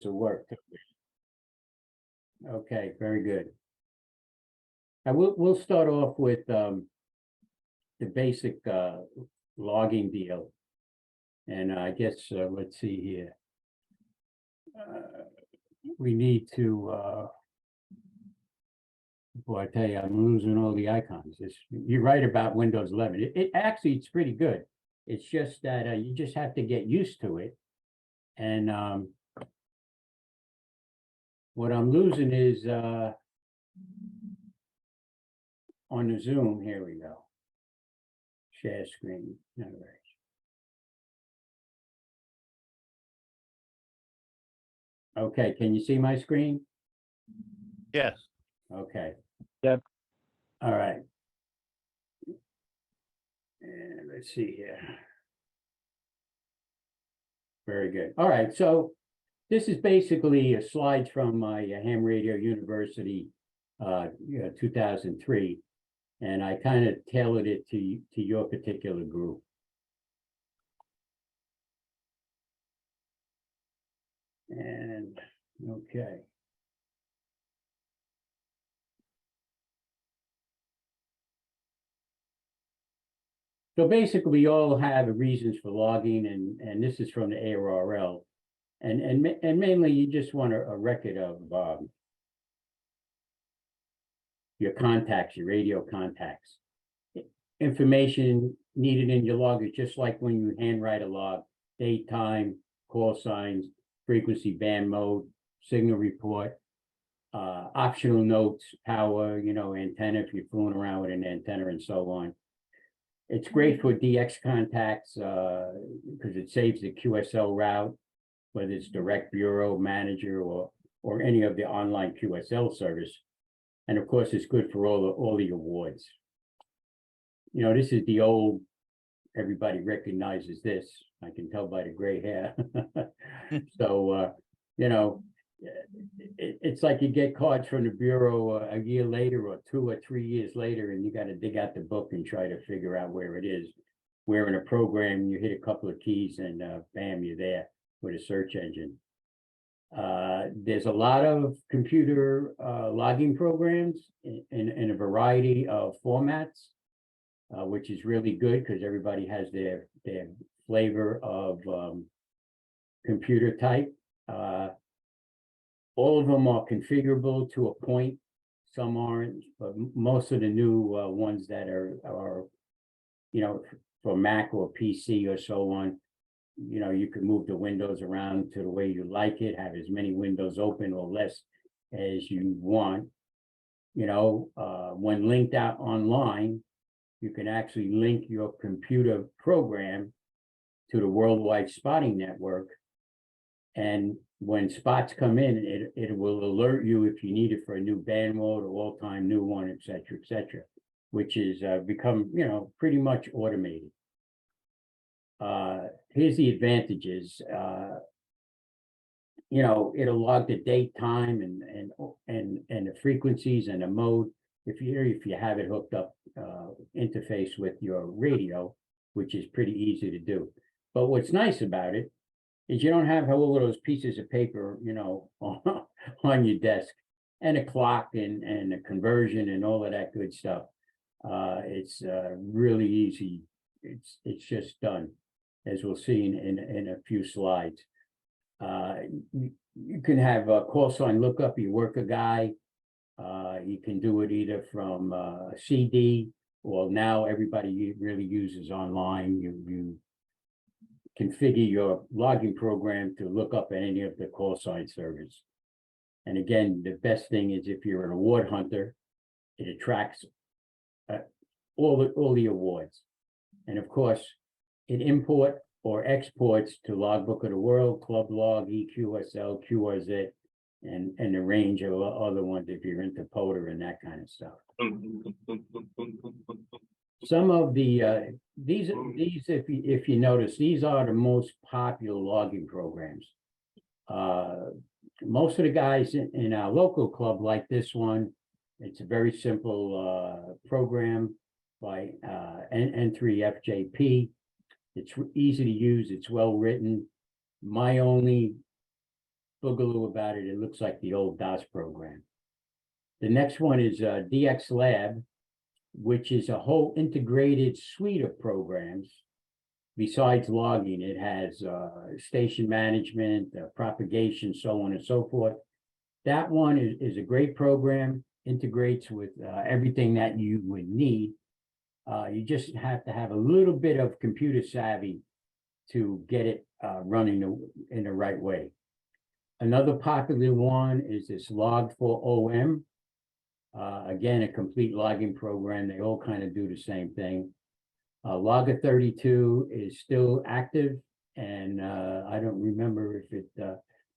to work. Okay, very good. We'll start off with the basic logging deal. And I guess let's see here. We need to boy, I tell you, I'm losing all the icons. You're right about Windows 11. It actually, it's pretty good. It's just that you just have to get used to it. And what I'm losing is on the Zoom. Here we go. Share screen. All right. Okay, can you see my screen? Yes. Okay. Yep. All right. And let's see here. Very good. All right, so this is basically slides from my Ham Radio University 2003, and I kind of tailored it to your particular group. And okay. So basically, we all have reasons for logging, and this is from the ARRL, and mainly you just want a record of your contacts, your radio contacts. Information needed in your log is just like when you handwrite a log: date, time, call signs, frequency, band mode, signal report, optional notes, power, antenna if you're fooling around with an antenna, and so on. It's great for DX contacts because it saves the QSL route, whether it's direct bureau, manager, or any of the online QSL service. And of course, it's good for all the awards. This is the old, everybody recognizes this. I can tell by the gray hair. So, it's like you get cards from the Bureau a year later or 2 or 3 years later, and you got to dig out the book and try to figure out where it is. Where in a program, you hit a couple of keys and bam, you're there with a search engine. There's a lot of computer logging programs in a variety of formats, which is really good because everybody has their flavor of computer type. All of them are configurable to a point. Some aren't, but most of the new ones that are for Mac or PC or so on, you can move the windows around to the way you like it, have as many windows open or less as you want. When linked out online, you can actually link your computer program to the worldwide spotting network. And when spots come in, it will alert you if you need it for a new band mode or all-time new one, et cetera, which is become, pretty much automated. Here's the advantages. It'll log the date, time, and the frequencies and the mode. If you have it hooked up interface with your radio, which is pretty easy to do. But what's nice about it is you don't have all of those pieces of paper, on your desk, and a clock and a conversion and all of that good stuff. It's really easy. It's just done, as we'll see in a few slides. You can have a call sign lookup. You work a guy. You can do it either from a CD, or now everybody really uses online. You configure your logging program to look up any of the call sign servers. And again, the best thing is if you're an award hunter, it attracts all the awards. And of course, it import or exports to Logbook of the World, Club Log, EQSL, QRZ, and a range of other ones if you're into POTR and that kind of stuff. Some of the these if you notice, these are the most popular logging programs. Most of the guys in our local club like this one. It's a very simple program by N3FJP. It's easy to use. It's well written. My only boogaloo about it. It looks like the old DOS program. The next one is DX Lab, which is a whole integrated suite of programs. Besides logging, it has station management, propagation, so on and so forth. That one is a great program, integrates with everything that you would need. You just have to have a little bit of computer savvy to get it running in the right way. Another popular one is this Log4OM. Again, a complete logging program. They all kind of do the same thing. Logger 32 is still active, and I don't remember if it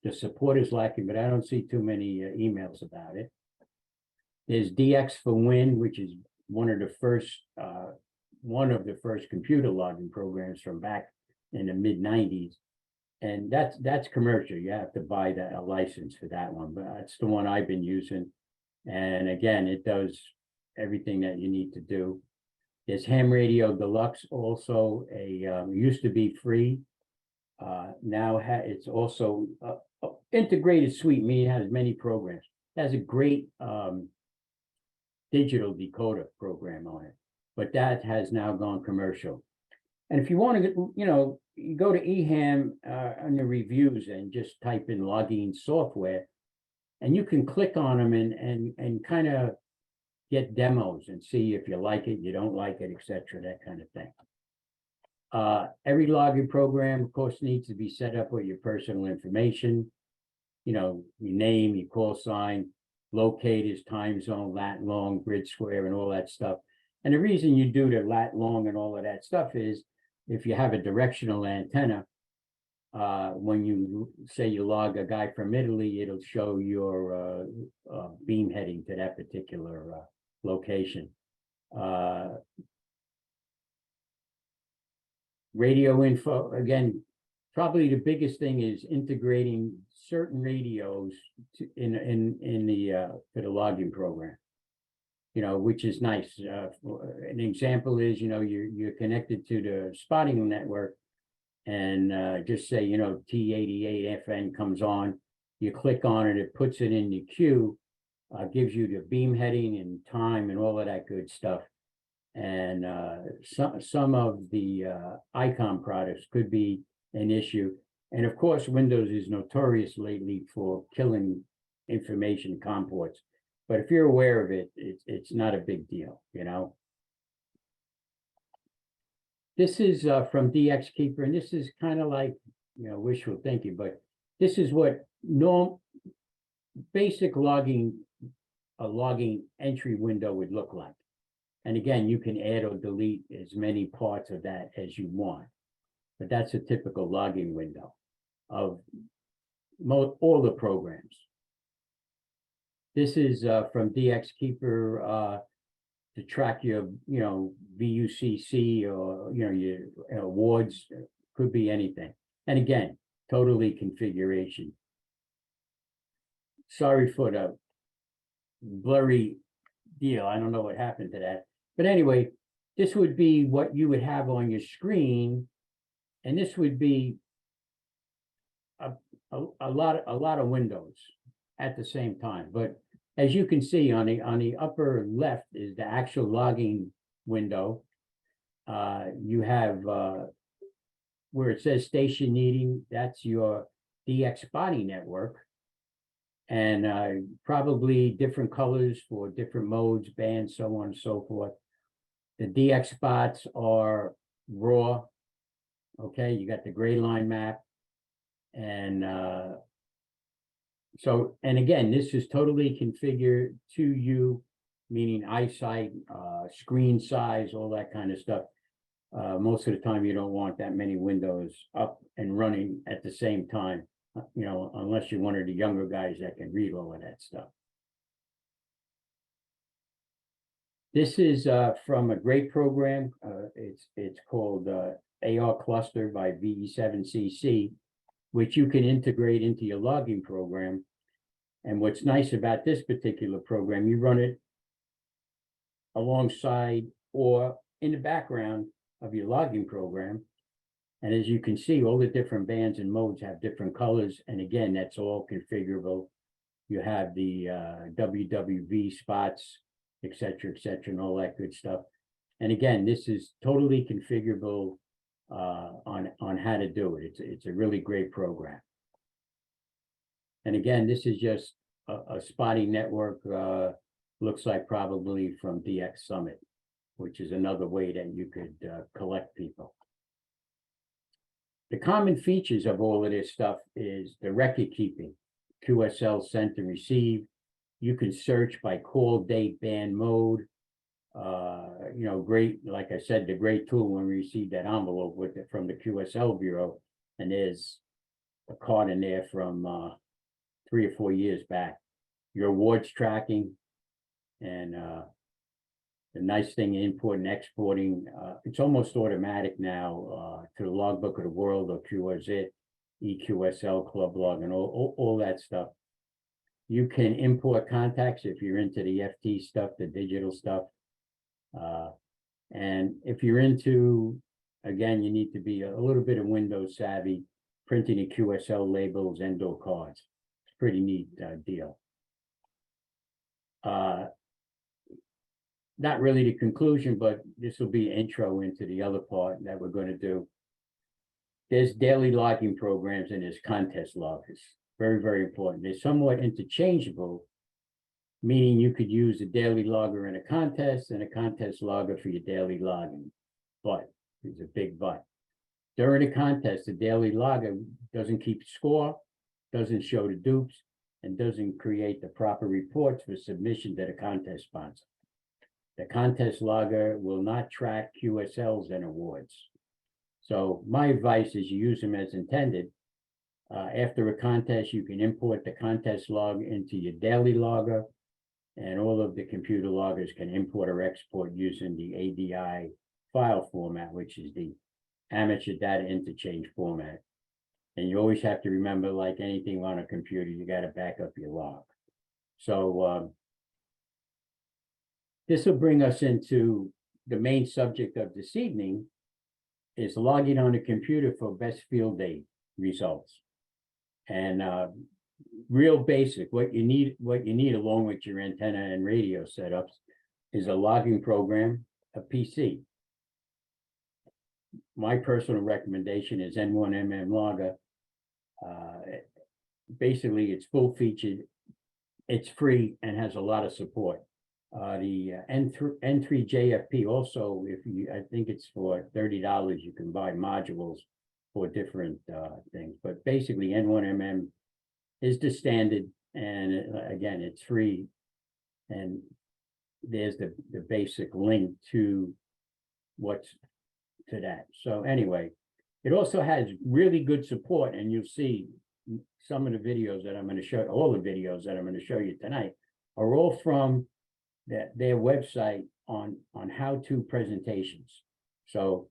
the support is lacking, but I don't see too many emails about it. There's DX for Win, which is one of the first computer logging programs from back in the mid-90s. And that's commercial. You have to buy a license for that one, but that's the one I've been using. And again, it does everything that you need to do. There's Ham Radio Deluxe, also used to be free. Now it's also a integrated suite, meaning it has many programs. It has a great digital decoder program on it, but that has now gone commercial. And if you want to, you go to eHam on the reviews and just type in logging software, and you can click on them and kind of get demos and see if you like it, you don't like it, etc., that kind of thing. Every logging program, of course, needs to be set up with your personal information, your name, your call sign, locators, time zone, lat long, grid square, and all that stuff. And the reason you do the lat long and all of that stuff is if you have a directional antenna, when you say you log a guy from Italy, it'll show your beam heading to that particular location. Radio info, again, probably the biggest thing is integrating certain radios for the logging program, which is nice. An example is, you're connected to the spotting network, and just say, T88FN comes on, you click on it, it puts it in the queue, gives you the beam heading and time and all of that good stuff. And some of the ICOM products could be an issue. And of course, Windows is notorious lately for killing information COM ports. But if you're aware of it, it's not a big deal, This is from DX Keeper, and this is kind of like, wishful thinking, but this is what basic logging entry window would look like. And again, you can add or delete as many parts of that as you want, but that's a typical logging window of all the programs. This is from DX Keeper to track your, VUCC or, your awards, could be anything. And again, totally configuration. Sorry for the blurry deal. I don't know what happened to that. But anyway, this would be what you would have on your screen. And this would be a lot of windows at the same time. But as you can see on the upper left is the actual logging window. You have where it says station needing, that's your DX spotting network. And probably different colors for different modes, bands, so on and so forth. The DX spots are raw. Okay, you got the gray line map. And and again, this is totally configured to you, meaning eyesight, screen size, all that kind of stuff. Most of the time, you don't want that many windows up and running at the same time, unless you're one of the younger guys that can read all of that stuff. This is from a great program. It's called AR Cluster by VE7CC, which you can integrate into your logging program. And what's nice about this particular program, you run it alongside or in the background of your logging program, And as you can see, all the different bands and modes have different colors. And again, that's all configurable. You have the WWV spots, et cetera, and all that good stuff. And again, this is totally configurable on how to do it. It's a really great program. And again, this is just a spotting network, looks like probably from DX Summit, which is another way that you could collect people. The common features of all of this stuff is the record keeping, QSL sent and received. You can search by call, date, band, mode. You know, great, like I said, the great tool when we received that envelope with it from the QSL Bureau, and there's a card in there from 3 or 4 years back. Your awards tracking, and the nice thing, import and exporting, it's almost automatic now to the Logbook of the World or QRZ, EQSL, Club Log, and all that stuff. You can import contacts if you're into the FT stuff, the digital stuff. And if you're into, again, you need to be a little bit of Windows savvy, printing the QSL labels and or cards. It's a pretty neat deal. Not really the conclusion, but this will be intro into the other part that we're going to do. There's daily logging programs and there's contest loggers. Very, very important. They're somewhat interchangeable, meaning you could use a daily logger in a contest and a contest logger for your daily logging. But there's a big but. During a contest, the daily logger doesn't keep score, doesn't show the dupes, and doesn't create the proper reports for submission to the contest sponsor. The contest logger will not track QSLs and awards. So my advice is you use them as intended. After a contest, you can import the contest log into your daily logger, and all of the computer loggers can import or export using the ADI file format, which is the amateur data interchange format. And you always have to remember, like anything on a computer, you got to back up your log. So this will bring us into the main subject of this evening, is logging on a computer for best field day results. And real basic, what you need along with your antenna and radio setups is a logging program, a PC. My personal recommendation is N1MM Logger. Basically, it's full featured, it's free, and has a lot of support. The N3JFP also, I think it's for $30, you can buy modules for different things. But basically, N1MM is the standard, and again, it's free. And there's the basic link to what's to that. So anyway, it also has really good support, and you'll see some of the videos that I'm going to show, all the videos that I'm going to show you tonight are all from their website on how-to presentations. So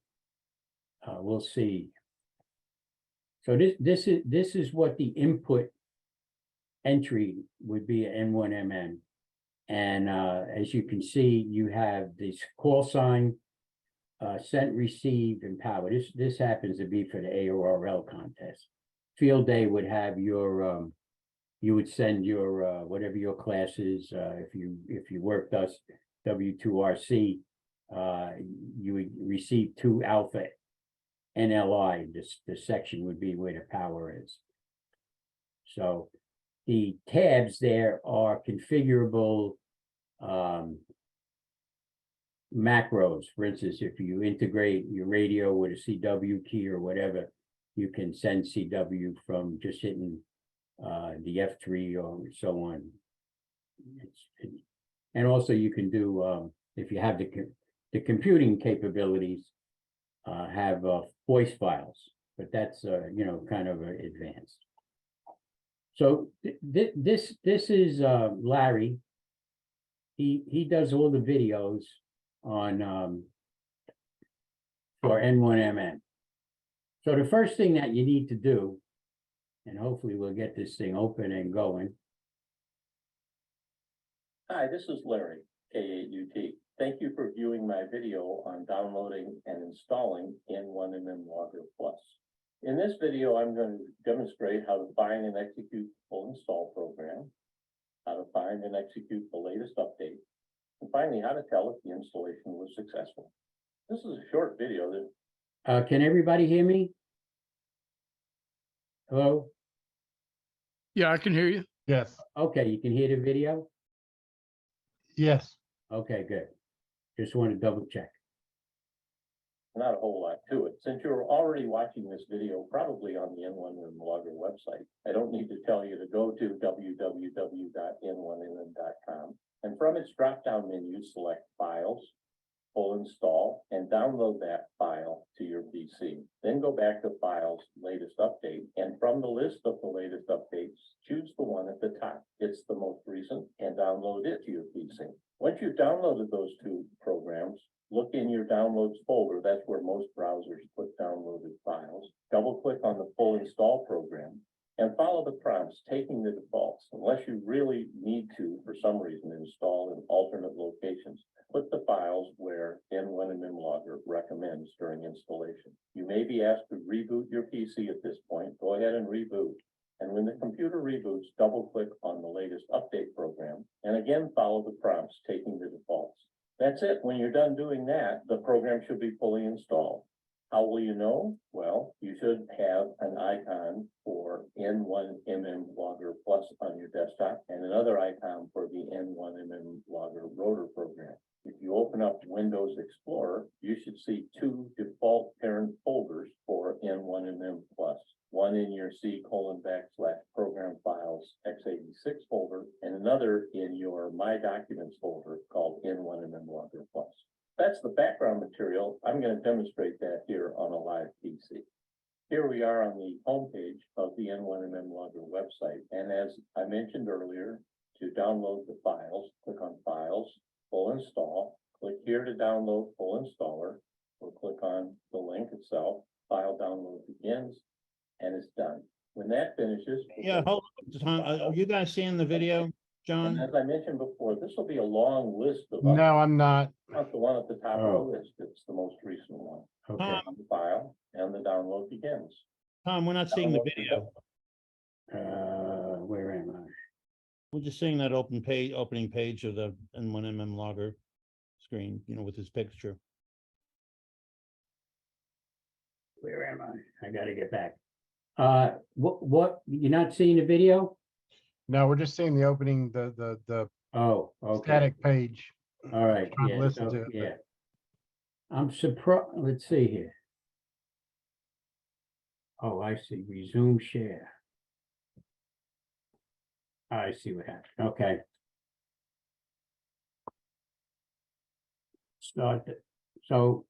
we'll see. So this is what the input entry would be at N1MM. And as you can see, you have this call sign, sent, received, and power. This happens to be for the AORL contest. Field day would have your you would send your whatever your class is. If you worked us W2RC, you would receive 2 alpha NLI. The section would be where the power is. So the tabs there are configurable macros. For instance, if you integrate your radio with a CW key or whatever, you can send CW from just hitting the F3 or so on. And also you can do, if you have the computing capabilities, have voice files, but that's you know, kind of advanced. So this is Larry. He does all the videos on for N1MM. So the first thing that you need to do, and hopefully we'll get this thing open and going. Hi, this is Larry, KA2D. Thank you for viewing my video on downloading and installing N1MM Logger Plus. In this video, I'm going to demonstrate how to find and execute the full install program, how to find and execute the latest update, and finally, how to tell if the installation was successful. This is a short video that Can everybody hear me? Hello? Yeah, I can hear you. Yes, Okay, you can hear the video? yes. Okay, good. Just want to double check. not a whole lot to it. Since you're already watching this video, probably on the N1MM Logger website, I don't need to tell you to go to www.n1mm.com. And from its drop-down menu, select Files, Full Install, and download that file to your PC. Then go back to Files, Latest Update, and from the list of the latest updates, choose the one at the top. It's the most recent, and download it to your PC. Once you've downloaded those two programs, look in your downloads folder. That's where most browsers put downloaded files. Double click on the full install program and follow the prompts, taking the defaults. Unless you really need to, for some reason, install in alternate locations, put the files where N1MM Logger recommends during installation. You may be asked to reboot your PC at this point. Go ahead and reboot. And when the computer reboots, double click on the latest update program and again follow the prompts, taking the defaults. That's it. When you're done doing that, the program should be fully installed. How will you know? Well, you should have an icon for N1MM Logger Plus on your desktop and another icon for the N1MM Logger Rotor program. If you open up Windows Explorer, you should see two default parent folders for N1MM Plus. One in your C:\program files x86 folder, and another in your My Documents folder called N1MM Logger Plus. That's the background material. I'm going to demonstrate that here on a live PC. Here we are on the homepage of the N1MM Logger website. And as I mentioned earlier, to download the files, click on Files, Full Install. Click here to download Full Installer, or click on the link itself. File download begins, and it's done. When that finishes. Yeah, hold on, Tom. Are you guys seeing the video, And John? as I mentioned before, this will be a long list of. No, I'm not. Not the one at the top Oh. of the list. It's the most recent one. Okay. On the file, and the download begins. Tom, we're not seeing the video. Where am I? We're just seeing that opening page of the N1MM Logger screen, you know, with his picture. Where am I? I gotta get back. What, you're not seeing the video? No, we're just seeing the opening, the Oh, okay. static page. All right, Trying to yeah, listen so, to it, but- yeah. I'm surprised, let's see here. Oh, I see, resume share. I see what happened, okay. Start it, so,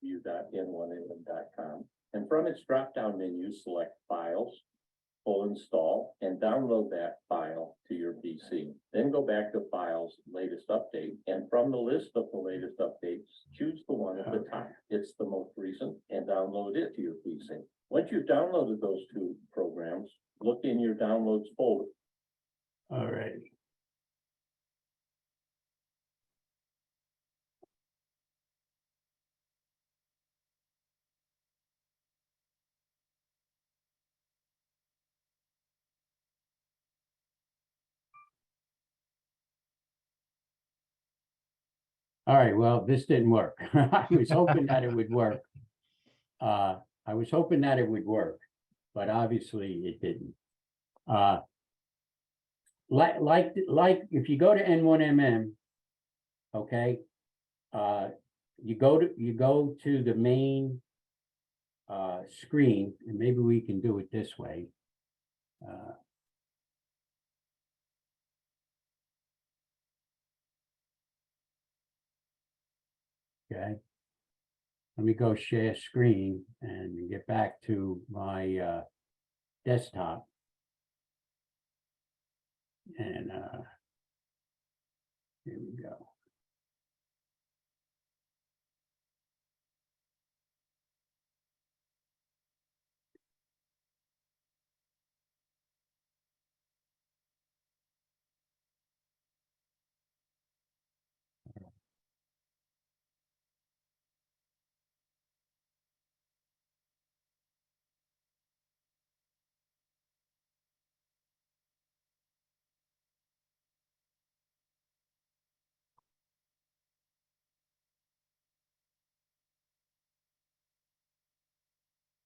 view.n1mm.com, and from its drop-down menu, select Files, Full Install, and download that file to your PC. Then go back to Files, Latest Update, and from the list of the latest updates, choose the one at the top. It's the most recent, and download it to your PC. Once you've downloaded those two programs, look in your downloads folder. all right. All right, well, this didn't work. I was hoping that it would work. I was hoping that it would work, but obviously it didn't. Like if you go to N1MM, okay, you go to the main screen, and maybe we can do it this way. Okay. Let me go share screen and get back to my desktop. And here we go.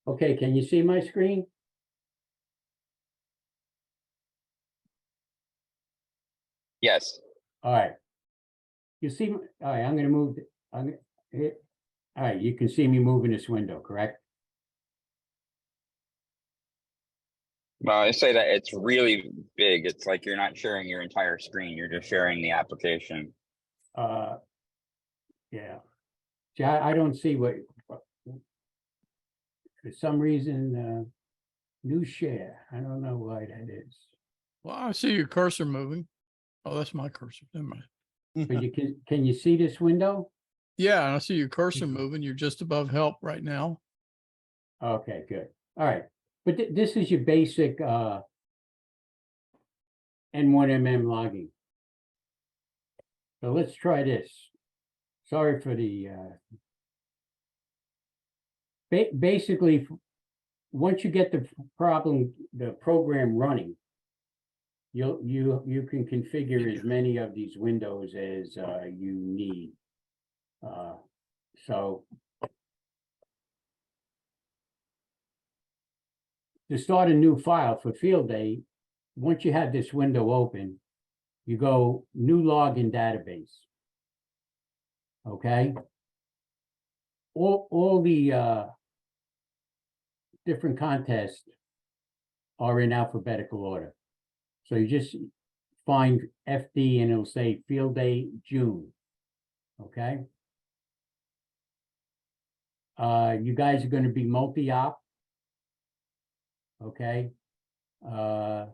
Okay, can you see my screen? Yes, All right. You see, all right, I'm gonna move, I'm gonna hit, all right, you can see me moving this window, correct? well, I say that it's really big. It's like you're not sharing your entire screen. You're just sharing the application. Uh, yeah. See, I don't see for some reason, new share, I don't know why that is. Well, I see your cursor moving. Oh, that's my cursor. Never mind. But you can you see this window? Yeah, and I see your cursor moving. You're just above help right now. Okay, good. All right. But this is your basic, N1MM logging. So let's try this. Sorry for the, basically, once you get the program running, you can configure as many of these windows as you need. So to start a new file for field day, once you have this window open, you go new login database. Okay. All the different contests are in alphabetical order. So you just find FD and it'll say field day June. Okay. You guys are going to be multi-op. Okay. A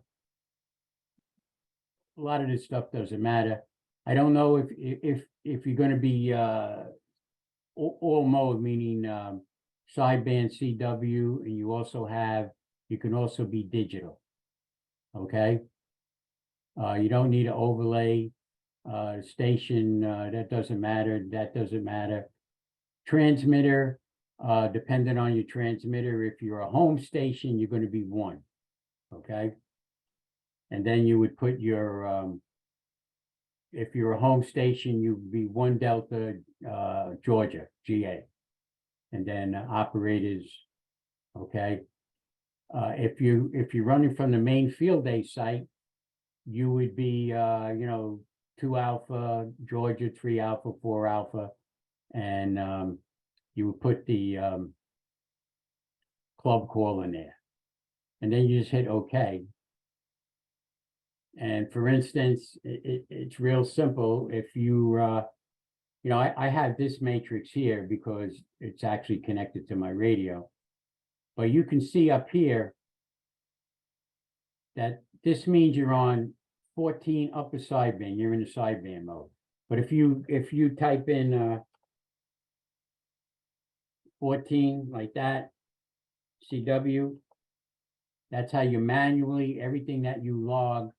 lot of this stuff doesn't matter. I don't know if you're going to be all mode, meaning sideband CW, and you can also be digital. Okay. You don't need an overlay station. That doesn't matter. That doesn't matter. Transmitter, depending on your transmitter, if you're a home station, you're going to be 1. Okay. And then you would put your, if you're a home station, you'd be 1 Delta, Georgia, GA. And then operators, okay. If you're running from the main field day site, you would be, 2 Alpha, Georgia, 3 Alpha, 4 Alpha, and you would put the club call in there. And then you just hit OK. And for instance, it's real simple. If you, I have this matrix here because it's actually connected to my radio. But you can see up here that this means you're on 14 upper sideband. You're in the sideband mode. But if you type in 14 like that, CW, that's how you manually, everything that you log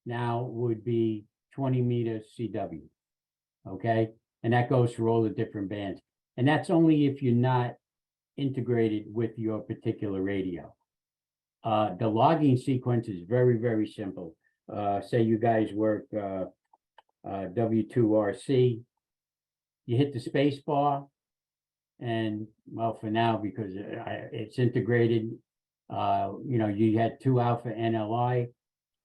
now would be 20 meters CW. Okay. And that goes for all the different bands. And that's only if you're not integrated with your particular radio. The logging sequence is very, very simple. Say you guys work W2RC, you hit the space bar, and well, for now, because it's integrated, you had 2 Alpha NLI,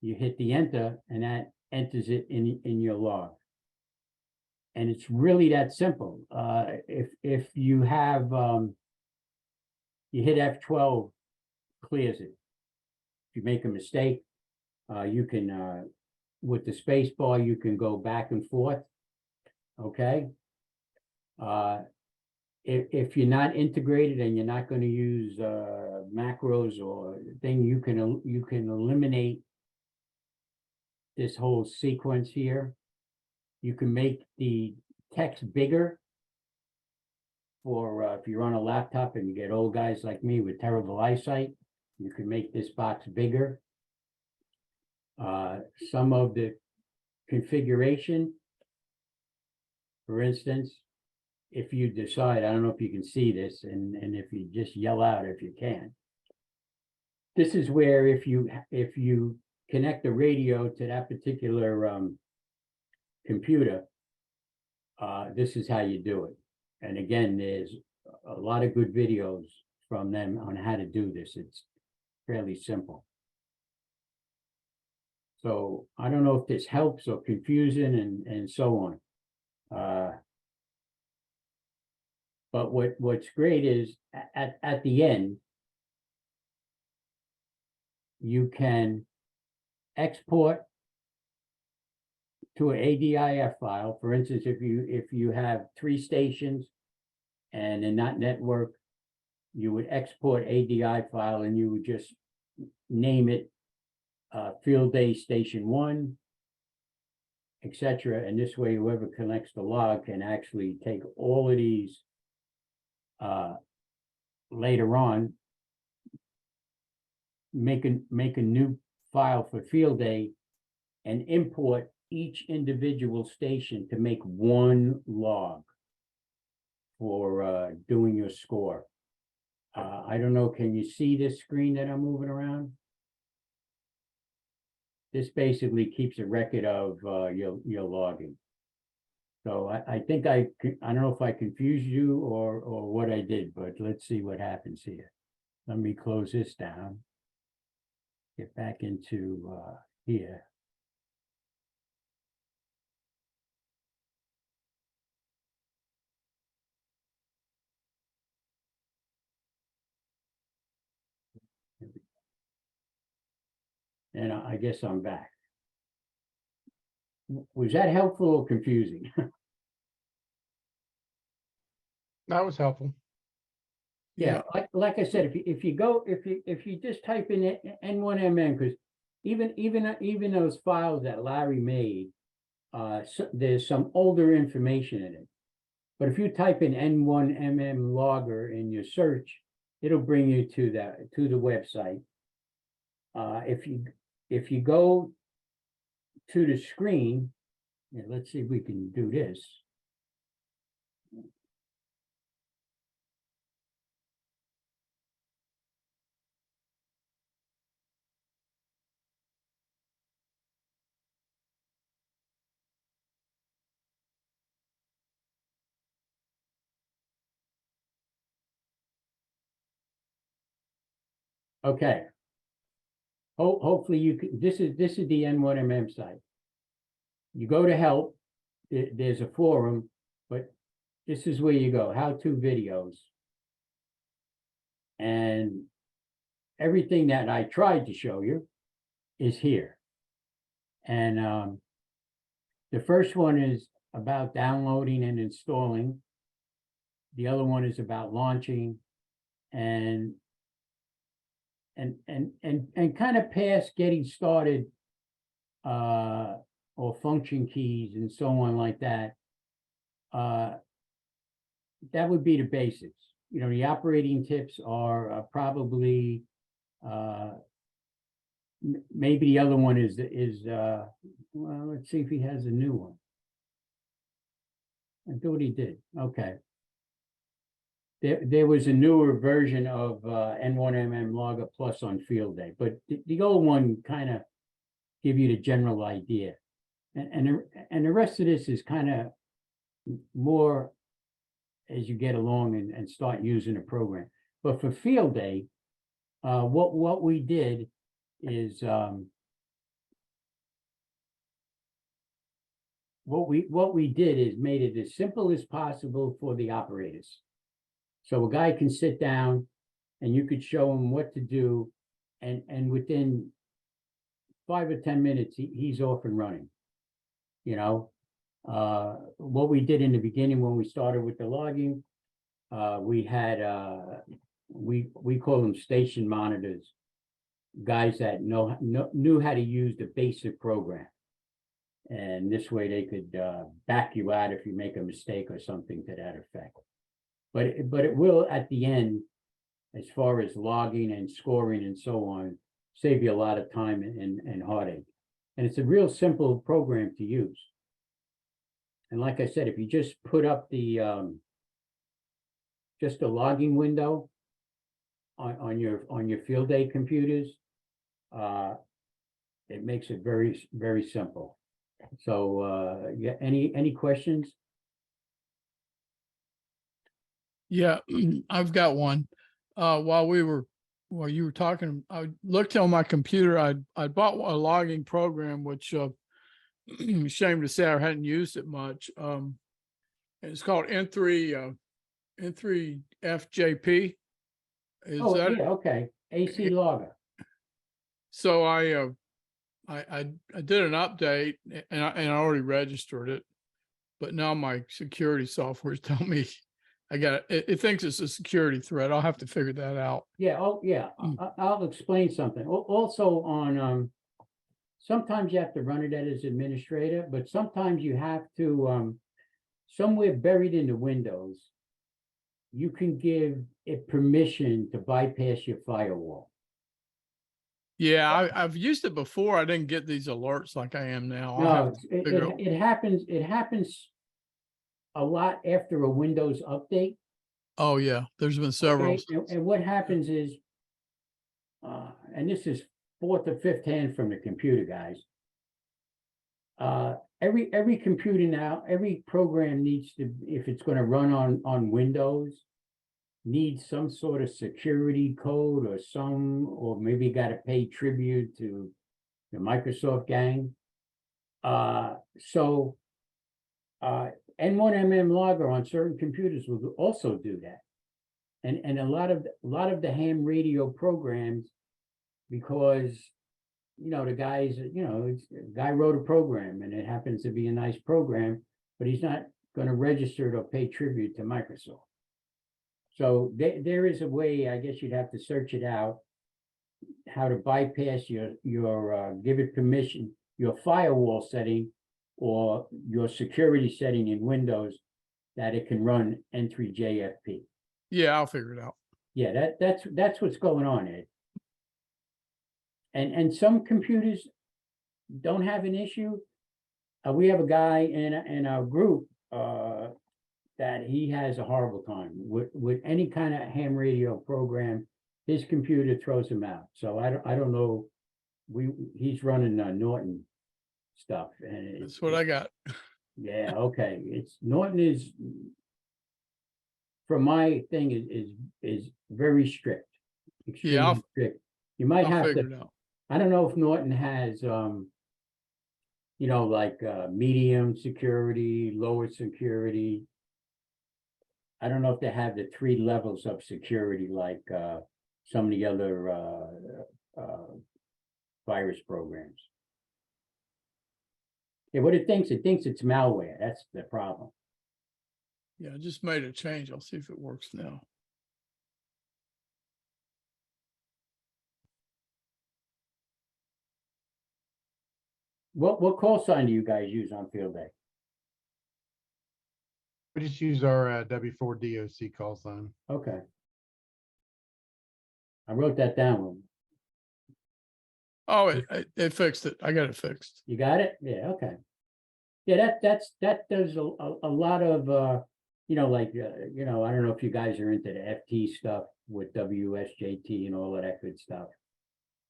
you hit the enter, and that enters it in your log. And it's really that simple. If you have, you hit F12, clears it. If you make a mistake, you can, with the space bar, you can go back and forth. Okay. If you're not integrated and you're not going to use macros or thing, you can eliminate this whole sequence here. You can make the text bigger for if you're on a laptop and you get old guys like me with terrible eyesight, you can make this box bigger. Some of the configuration, for instance, if you decide, I don't know if you can see this, and if you just yell out if you can. This is where if you connect the radio to that particular computer, this is how you do it. And again, there's a lot of good videos from them on how to do this. It's fairly simple. So I don't know if this helps or confusing and so on. But what's great is at the end, you can export to an ADIF file. For instance, if you have 3 stations and in that network, you would export ADI file and you would just name it field day station 1, etc. And this way, whoever connects the log can actually take all of these later on, make a new file for field day and import each individual station to make one log for doing your score. I don't know, can you see this screen that I'm moving around? This basically keeps a record of your logging. So I think I don't know if I confused you or what I did, but let's see what happens here. Let me close this down. Get back into here. And I guess I'm back. Was that helpful or confusing? That was helpful. Yeah, like I said, if you just type in N1MM, because even those files that Larry made, there's some older information in it. But if you type in N1MM logger in your search, it'll bring you to the website. If you go to the screen, yeah, let's see if we can do this. Okay. Hopefully you can, this is the N1MM site. You go to help, there's a forum, but this is where you go, how-to videos. And everything that I tried to show you is here. And the first one is about downloading and installing. The other one is about launching and kind of past getting started or function keys and so on like that. That would be the basics. You know, the operating tips are probably maybe the other one is well, let's see if he has a new one. I thought he did. Okay. There was a newer version of N1MM Logger Plus on Field Day, but the old one kind of give you the general idea. And the rest of this is kind of more as you get along and start using the program. But for Field Day, what we did is what we did is made it as simple as possible for the operators. So a guy can sit down and you could show him what to do, and within 5 or 10 minutes, he's off and running. You know, what we did in the beginning when we started with the logging, we had we call them station monitors, guys that knew how to use the basic program, and this way they could back you out if you make a mistake or something to that effect. But it will at the end, as far as logging and scoring and so on, save you a lot of time and heartache. And it's a real simple program to use. And like I said, if you just put up the just a logging window on your field day computers, it makes it very, very simple. So yeah, any questions? Yeah, I've got one. While you were talking, I looked on my computer. I bought a logging program, which shame to say I hadn't used it much. It's called N3 FJP. Is Oh, that yeah, okay, AC logger. so? I did an update and I already registered it, but now my security software is telling me it thinks it's a security threat. I'll have to figure that out. Yeah, oh, yeah, I'll explain something. Also on, sometimes you have to run it as administrator, but sometimes you have to, somewhere buried in the Windows, you can give it permission to bypass your firewall. Yeah, I've used it before. I didn't get these alerts like I am now. I'll No, have to figure out. it happens a lot after a Windows update. Oh yeah, there's been several. Okay, and what happens is, and this is fourth or fifth hand from the computer guys. Every computer now, every program needs to, if it's going to run on Windows, needs some sort of security code or maybe got to pay tribute to the Microsoft gang. So N1MM logger on certain computers will also do that. And a lot of the ham radio programs, because the guys, the guy wrote a program and it happens to be a nice program, but he's not going to register it or pay tribute to Microsoft. So there is a way, I guess you'd have to search it out, how to bypass your give it permission, your firewall setting or your security setting in Windows, that it can run N3JFP. Yeah, I'll figure it out. Yeah, that's what's going on, Ed. And some computers don't have an issue. We have a guy in our group that he has a horrible time with any kind of ham radio program. His computer throws him out. So I don't know. He's running Norton stuff, and That's what I got. yeah, okay. Norton is, from my thing, is very strict. Yeah, Extremely strict. You might I'll have figure to. it out. I don't know if Norton has like medium security, lower security. I don't know if they have the 3 levels of security like some of the other virus programs. Yeah, what it thinks it's malware. That's the problem. Yeah, I just made a change. I'll see if it works now. What call sign do you guys use on field day? We just use our W4DOC call sign. Okay. I wrote that down. Oh, it fixed it. I got it fixed. You got it? Yeah, okay. Yeah, that does a lot of like I don't know if you guys are into the FT stuff with WSJT and all of that good stuff.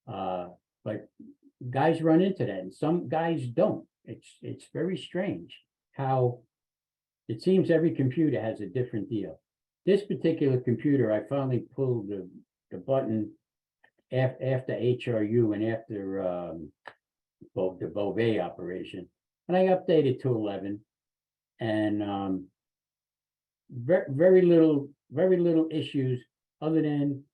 But guys run into that and some guys don't. It's very strange how it seems every computer has a different deal. This particular computer, I finally pulled the button after HRU and after the Beauvais operation, and I updated to 11, and very little issues other than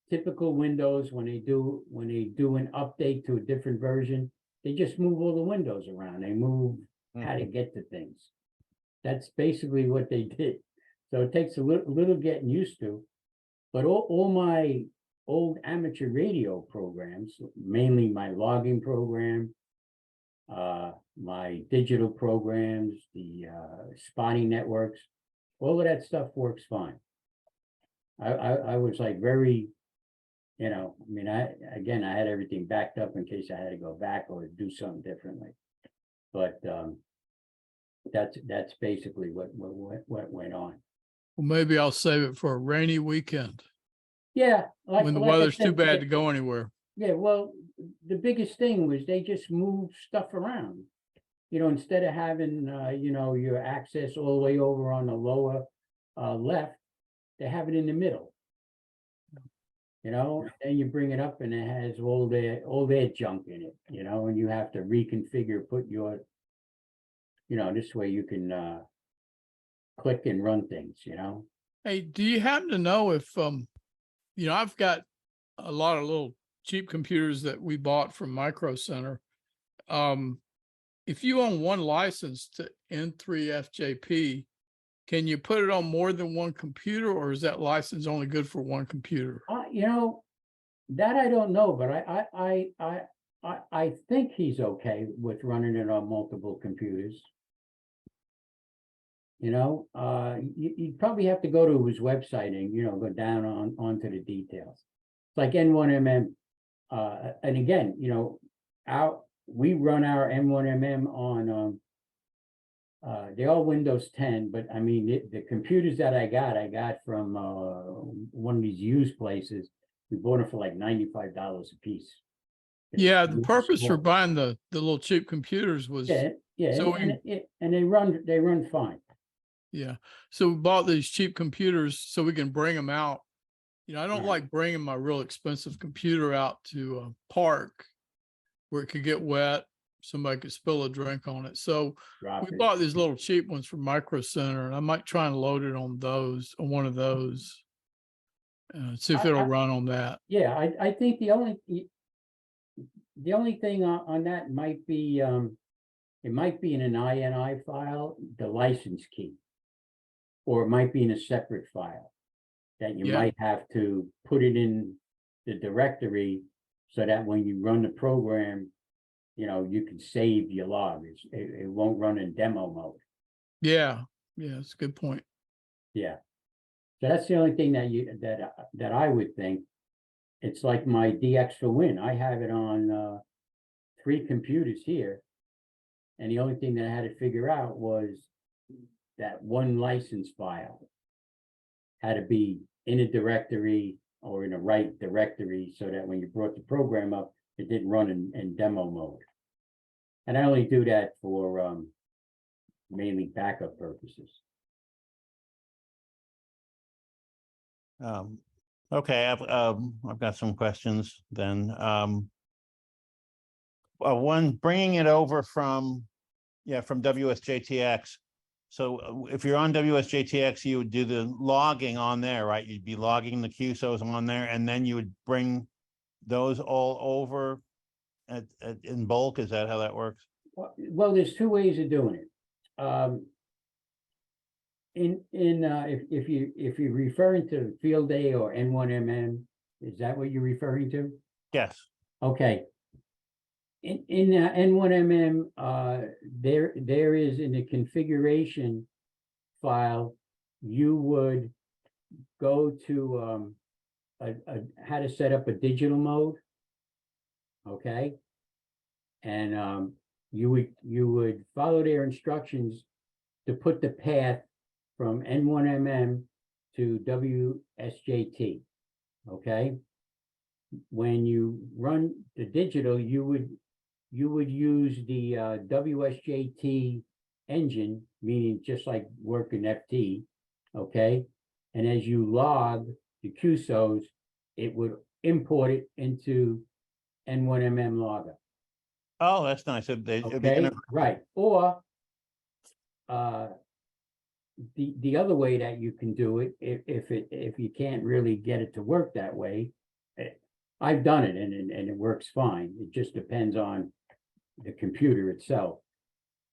typical Windows. When they do an update to a different version, they just move all the windows around. They move how to get to things. That's basically what they did. So it takes a little getting used to, but all my old amateur radio programs, mainly my logging program, my digital programs, the spotting networks, all of that stuff works fine. I was like very, I mean, I had everything backed up in case I had to go back or do something differently. But that's basically what went on. Well, maybe I'll save it for a rainy weekend Yeah, when the like I weather's too said, bad to go anywhere. Yeah, well, the biggest thing was they just moved stuff around. Instead of having your access all the way over on the lower left, they have it in the middle. You know, then you bring it up and it has all their junk in it, you know, and you have to reconfigure, put your, you know, this way you can click and run things, you know? Hey, do you happen to know if, you know, I've got a lot of little cheap computers that we bought from Micro Center. If you own one license to N3FJP, can you put it on more than one computer, or is that license only good for one computer? You know, that I don't know, but I think he's okay with running it on multiple computers. You know, you probably have to go to his website and, you know, go down onto the details. It's like N1MM, and again, you know, we run our N1MM on, they're all Windows 10, but I mean, the computers that I got from, one of these used places. We bought them for like $95 a piece. Yeah, the purpose for Small. buying the little cheap computers was, Yeah, So and they run fine. yeah. So we bought these cheap computers so we can bring them out. You know, I don't Right. like bringing my real expensive computer out to a park where it could get wet. Somebody could spill a drink on it. So Drop we it. bought these little cheap ones from Micro Center, and I might try and load it on one of those. See if I- it'll run on that. Yeah, I think the only thing on that might be, it might be in an INI file, the license key. Or it might be in a separate file that you Yeah. might have to put it in the directory so that when you run the program, you know, you can save your logs. It won't run in demo mode. Yeah. Yeah, it's a good point. Yeah. So that's the only thing that I would think. It's like my DX for Win. I have it on 3 computers here. And the only thing that I had to figure out was that one license file had to be in a directory or in a right directory so that when you brought the program up, it didn't run in demo mode. And I only do that for mainly backup purposes. Okay, I've got some questions then. One, bringing it over from WSJTX. So if you're on WSJTX, you would do the logging on there, right? You'd be logging the QSOs on there, and then you would bring those all over in bulk. Is that how that works? Well, there's 2 ways of doing it. If you're referring to Field A or N1MM, is that what you're referring to? Yes. Okay. In N1MM, there is in the configuration file, you would go to how to set up a digital mode. Okay. And you would follow their instructions to put the path from N1MM to WSJT. Okay. When you run the digital, you would use the WSJT engine, meaning just like working FT, okay? And as you log the QSOs, it would import it into N1MM logger. Oh, that's nice. It'd be Okay, right. Or the other way that you can do it, if you can't really get it to work that way, I've done it and it works fine. It just depends on the computer itself.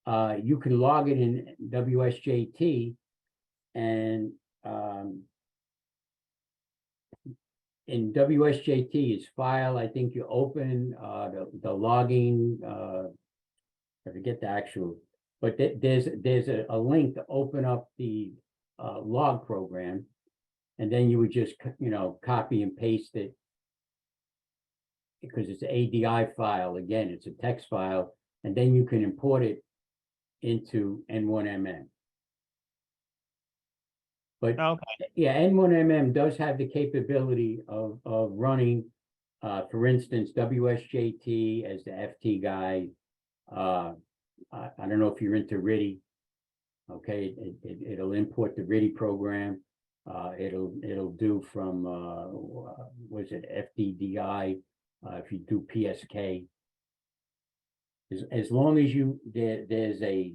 You can log it in WSJT, and in WSJT is file. I think you open the logging. I forget the actual, but there's a link to open up the log program, and then you would just copy and paste it. Because it's an ADI file, again, it's a text file, and then you can import it into N1MM. But okay. yeah, N1MM does have the capability of running, for instance, WSJT as the FT guy. I don't know if you're into RIDI. Okay, it'll import the RIDI program. It'll do from, was it FDDI, if you do PSK. As long as there's a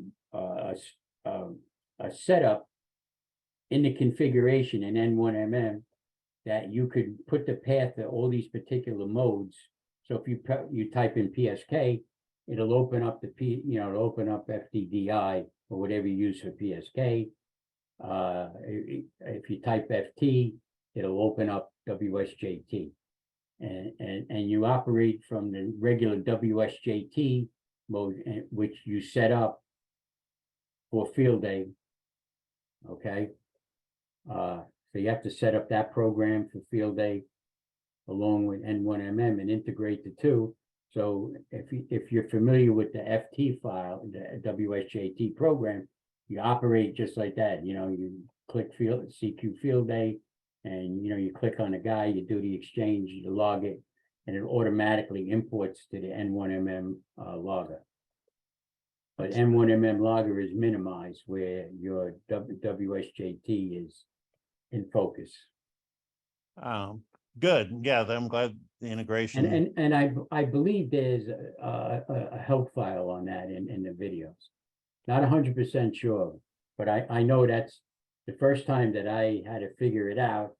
setup in the configuration in N1MM that you could put the path to all these particular modes. So if you type in PSK, it'll open up it'll open up FDDI or whatever you use for PSK. If you type FT, it'll open up WSJT. And you operate from the regular WSJT mode, which you set up for field day. Okay. So you have to set up that program for field day along with N1MM and integrate the two. So if you're familiar with the FT file, the WSJT program, you operate just like that. You click CQ field day, and you click on the guy, you do the exchange, you log it, and it automatically imports to the N1MM logger. But N1MM logger is minimized where your WSJT is in focus. Good. Yeah, I'm glad the integration. And I believe there's a help file on that in the videos. Not 100% sure, but I know that's the first time that I had to figure it out.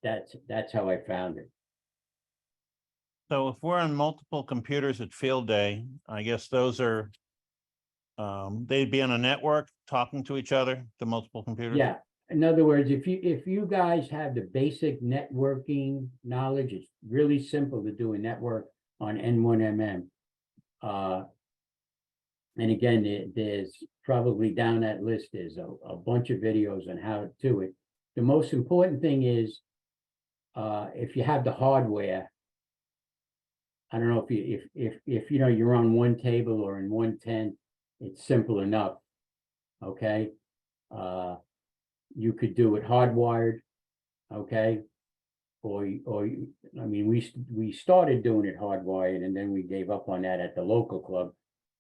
That's how I found it. So if we're on multiple computers at field day, I guess those are, they'd be on a network talking to each other, the multiple computers? Yeah. In other words, if you guys have the basic networking knowledge, it's really simple to do a network on N1MM. And again, there's probably down that list, there's a bunch of videos on how to do it. The most important thing is, if you have the hardware, I don't know if you're on one table or in one tent, it's simple enough. Okay. You could do it hardwired. Okay. Or I mean, we started doing it hardwired, and then we gave up on that at the local club.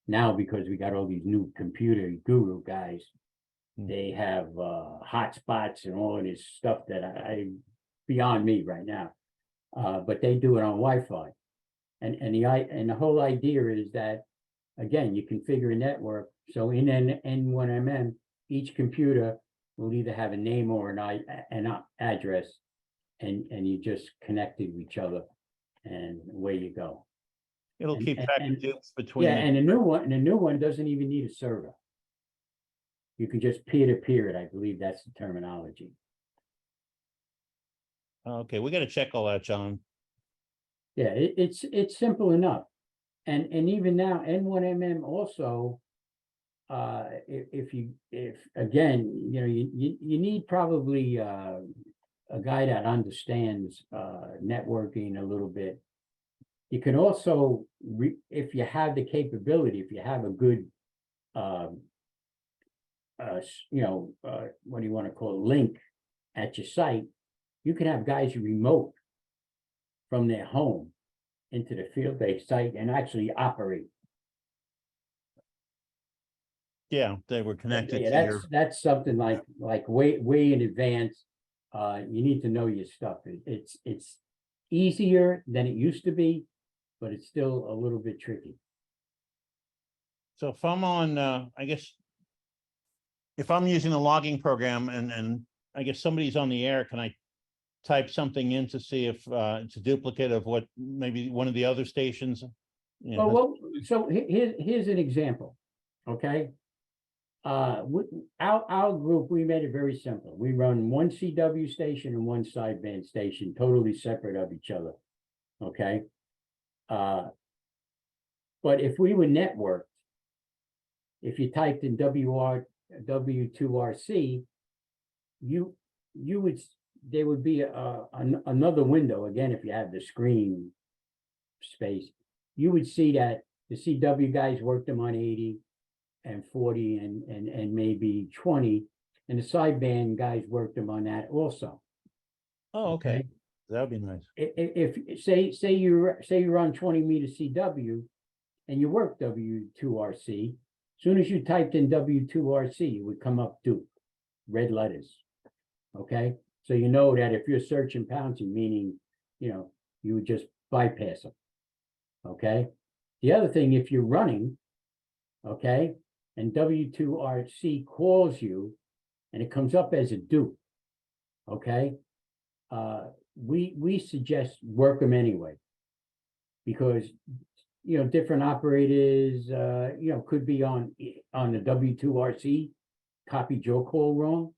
Now, because we got all these new computer guru guys, they have hotspots and all of this stuff that I beyond me right now. But they do it on Wi-Fi. And the whole idea is that, again, you configure a network. So in N1MM, each computer will either have a name or an address, and you just connect it to each other, and away you go. It'll keep track of deals between. Yeah, and the new one doesn't even need a server. You can just peer-to-peer it. I believe that's the terminology. Okay, we got to check all that, John. Yeah, it's simple enough, and even now N1MM also, if again, you need probably a guy that understands networking a little bit. You can also, if you have the capability, if you have a good, what do you want to call it, link at your site, you can have guys remote from their home into the field-based site and actually operate. Yeah, they were connected Yeah, to that's something like way in advance. You need to know your stuff. It's easier than it used to be, but it's still a little bit tricky. So if I'm on, I guess, if I'm using the logging program and I guess somebody's on the air, can I type something in to see if it's a duplicate of what maybe one of the other stations? Well, so here's an example. Okay. Our group, we made it very simple. We run one CW station and one sideband station, totally separate of each other. Okay. But if we were networked, if you typed in W2RC, there would be another window. Again, if you have the screen space, you would see that the CW guys worked them on 80 and 40 and maybe 20, and the sideband guys worked them on that also. Oh, okay. That would be nice. If say you're on 20 meter CW and you work W2RC, as soon as you typed in W2RC, it would come up Duke. red letters. Okay, so you know that if you're searching pouncing, meaning, you would just bypass them. Okay, the other thing, if you're running, okay, and W2RC calls you and it comes up as a dupe, okay, we suggest work them anyway. Because, different operators, could be on the W2RC, copied your call wrong.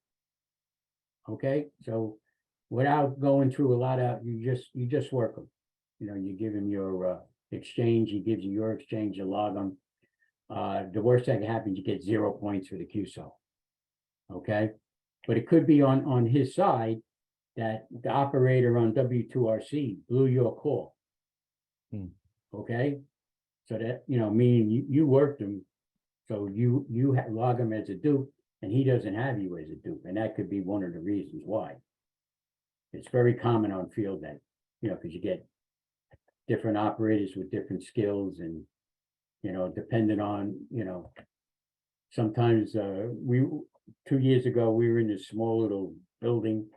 Okay, so without going through a lot of, you just work them. You give him your exchange, he gives you your exchange, you log them. The worst that can happen, you get 0 points for the QSO. Okay, but it could be on his side that the operator on W2RC blew your call. Okay, so that, meaning you worked him, so you log him as a dupe, and he doesn't have you as a dupe, and that could be one of the reasons why. It's very common on field that, because you get different operators with different skills, and depending on, sometimes 2 years ago, we were in this small little building,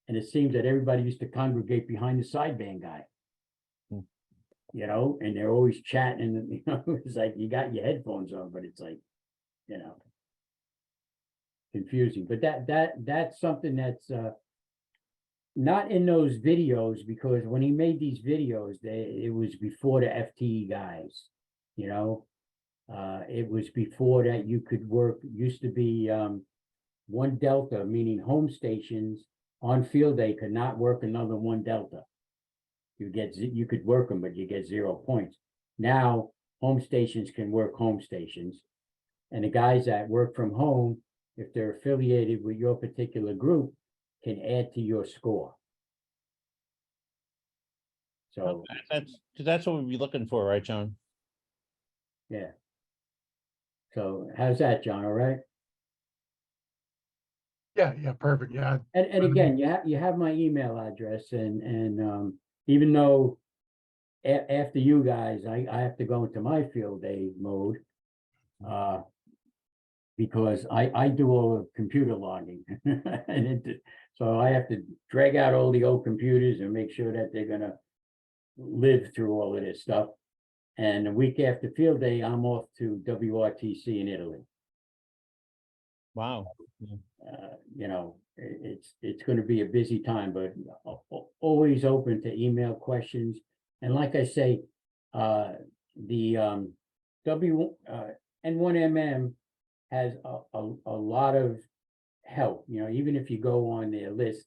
and it seems that everybody used to congregate behind the sideband guy. And they're always chatting, and it's like you got your headphones on, but it's like, confusing. But that's something that's not in those videos, because when he made these videos, it was before the FTE guys. It was before that you could work. Used to be 1 delta, meaning home stations on field day could not work another 1 delta. You could work them, but you get 0 points. Now home stations can work home stations, and the guys that work from home, if they're affiliated with your particular group, can add to your score. So That's what we'd be looking for, right, John? yeah. So how's that, John? All right. Yeah, perfect. Yeah. And again, you have my email address, and even though after you guys, I have to go into my field day mode, because I do all the computer logging, and so I have to drag out all the old computers and make sure that they're gonna live through all of this stuff. And the week after field day, I'm off to WRTC in Italy. Wow. It's going to be a busy time, but always open to email questions. And like I say, the N1MM has a lot of help, even if you go on their list,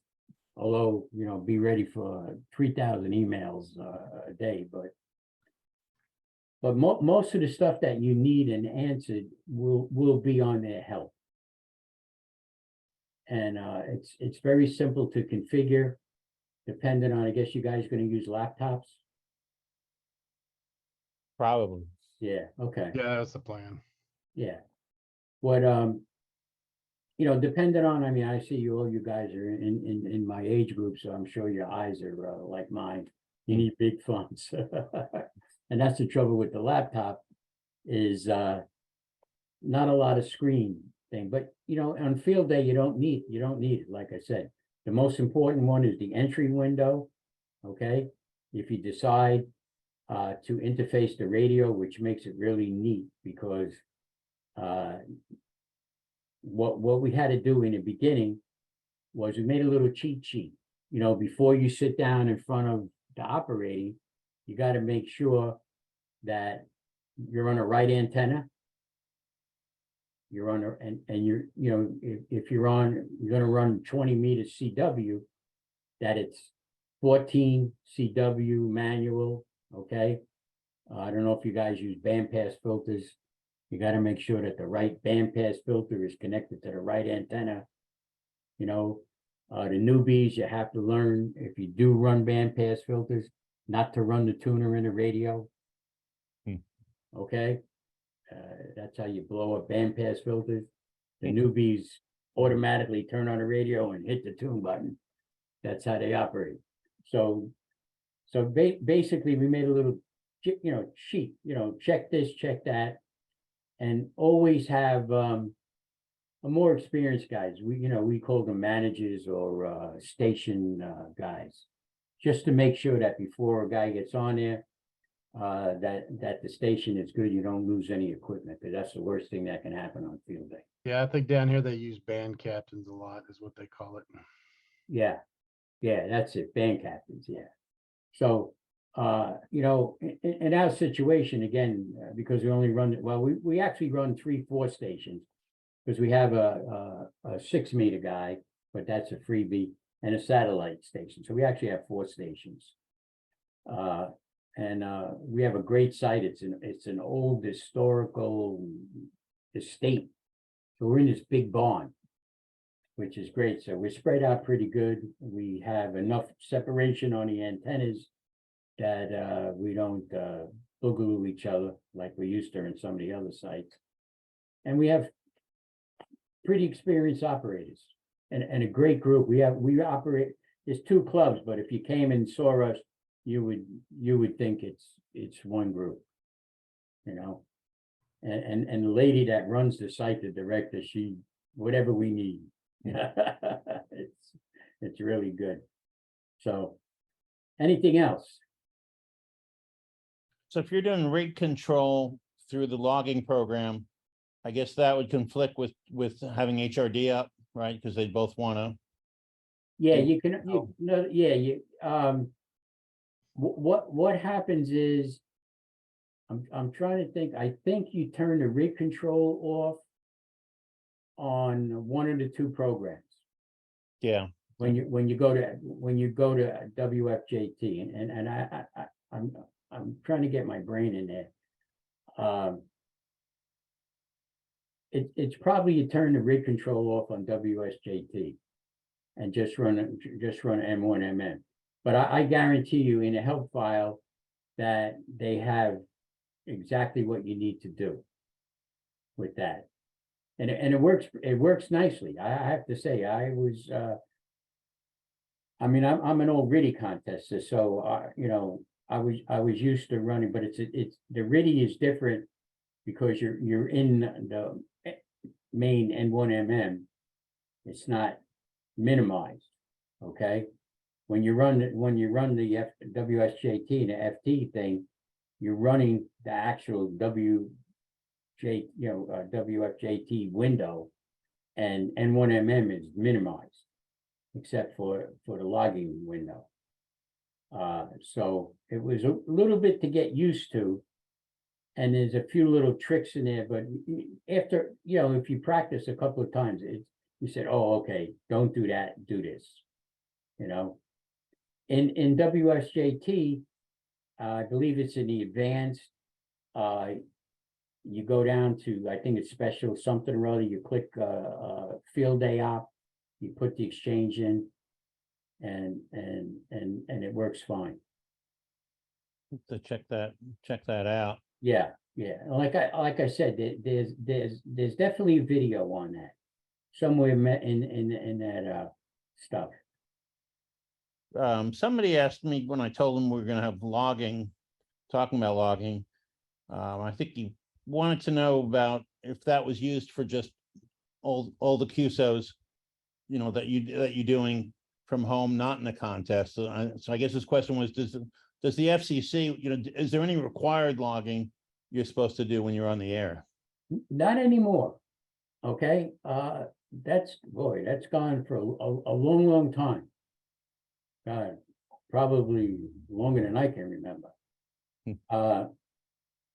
although, be ready for 3,000 emails a day, but most of the stuff that you need and answered will be on their help. And it's very simple to configure, depending on, I guess you guys are going to use laptops. Probably. Yeah, okay. Yeah, that's the plan. Yeah. What depending on, I mean, I see all you guys are in my age group, so I'm sure your eyes are like mine. You need big fonts. And that's the trouble with the laptop, is not a lot of screen thing. But on field day, you don't need it. Like I said, the most important one is the entry window. Okay, if you decide to interface the radio, which makes it really neat, because what we had to do in the beginning was we made a little cheat sheet. Before you sit down in front of the operating, you got to make sure that you're on the right antenna. You're on and you're, if you're going to run 20 meters CW, that it's 14 CW manual. Okay. I don't know if you guys use bandpass filters. You got to make sure that the right bandpass filter is connected to the right antenna. The newbies, you have to learn, if you do run bandpass filters, not to run the tuner in the radio. Okay. That's how you blow up bandpass filters. The newbies automatically turn on the radio and hit the tune button. That's how they operate. So basically we made a little, sheet, check this, check that, and always have more experienced guys. We call them managers or station guys. Just to make sure that before a guy gets on there, that the station is good, you don't lose any equipment, because that's the worst thing that can happen on field day. Yeah, I think down here they use band captains a lot is what they call it. Yeah, that's it, band captains, yeah. So, in our situation, again, because we only run, well, we actually run 3-4 stations. Because we have a 6-meter guy, but that's a freebie, and a satellite station, so we actually have 4 stations. And we have a great site, it's an old historical estate. So we're in this big barn, which is great. So we're spread out pretty good. We have enough separation on the antennas that we don't boogaloo each other like we used to in some of the other sites. And we have pretty experienced operators and a great group. We operate, there's 2 clubs, but if you came and saw us, you would think it's one group, And the lady that runs the site, the director, she, whatever we need. It's really good. So, anything else? So if you're doing rate control through the logging program, I guess that would conflict with having HRD up, right? Because they both want to. Yeah, Yeah. What happens is, I'm trying to think, I think you turn the rig control off on one of the 2 programs. Yeah. When you go to WFJT, and I'm trying to get my brain in there. It's probably you turn the rig control off on WSJT and just run M1MM. But I guarantee you in a help file that they have exactly what you need to do with that. And it works nicely. I have to say, I'm an old RIDI contester, so I was used to running, but it's the RIDI is different because you're in the main N1MM. It's not minimized, okay? When you run the WSJT and the FT thing, you're running the actual WFJT window, and N1MM is minimized, except for the logging window. So it was a little bit to get used to, and there's a few little tricks in there, but after, if you practice a couple of times, you said, oh, okay, don't do that, do this, In WSJT, I believe it's in the advanced, you go down to, I think it's special something or other, you click field day op, you put the exchange in, and it works fine. To check that out. Yeah. Like I said, there's definitely a video on that somewhere in that stuff. Somebody asked me when I told them we were going to have talking about logging. I think he wanted to know about if that was used for just all the QSOs, that you're doing from home, not in a contest. So I guess his question was, does the FCC, is there any required logging you're supposed to do when you're on the air? Not anymore. Okay, that's gone for a long time. God, probably longer than I can remember.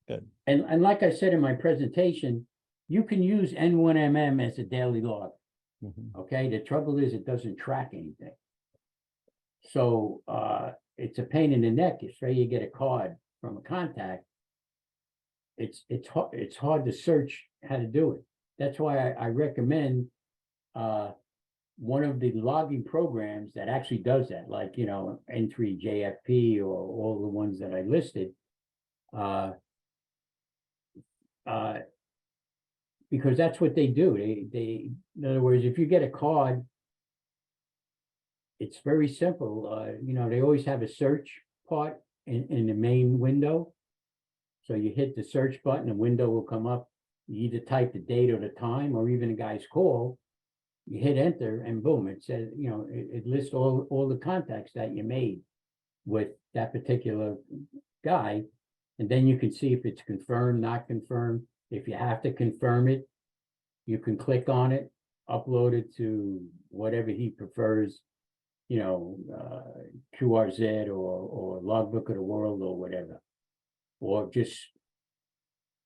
Good. And like I said in my presentation, you can use N1MM as a daily log. Okay, the trouble is it doesn't track anything. So it's a pain in the neck. If say you get a card from a contact, it's hard to search how to do it. That's why I recommend one of the logging programs that actually does that, like N3JFP or all the ones that I listed. Because that's what they do. They in other words, if you get a card, it's very simple. They always have a search part in the main window. So you hit the search button, a window will come up You either type the date or the time, or even a guy's call. You hit enter and boom, it says, you know, it lists all the contacts that you made with that particular guy. And then you can see if it's confirmed, not confirmed. If you have to confirm it, you can click on it, upload it to whatever he prefers, you know, QRZ or Logbook of the World or whatever. Or just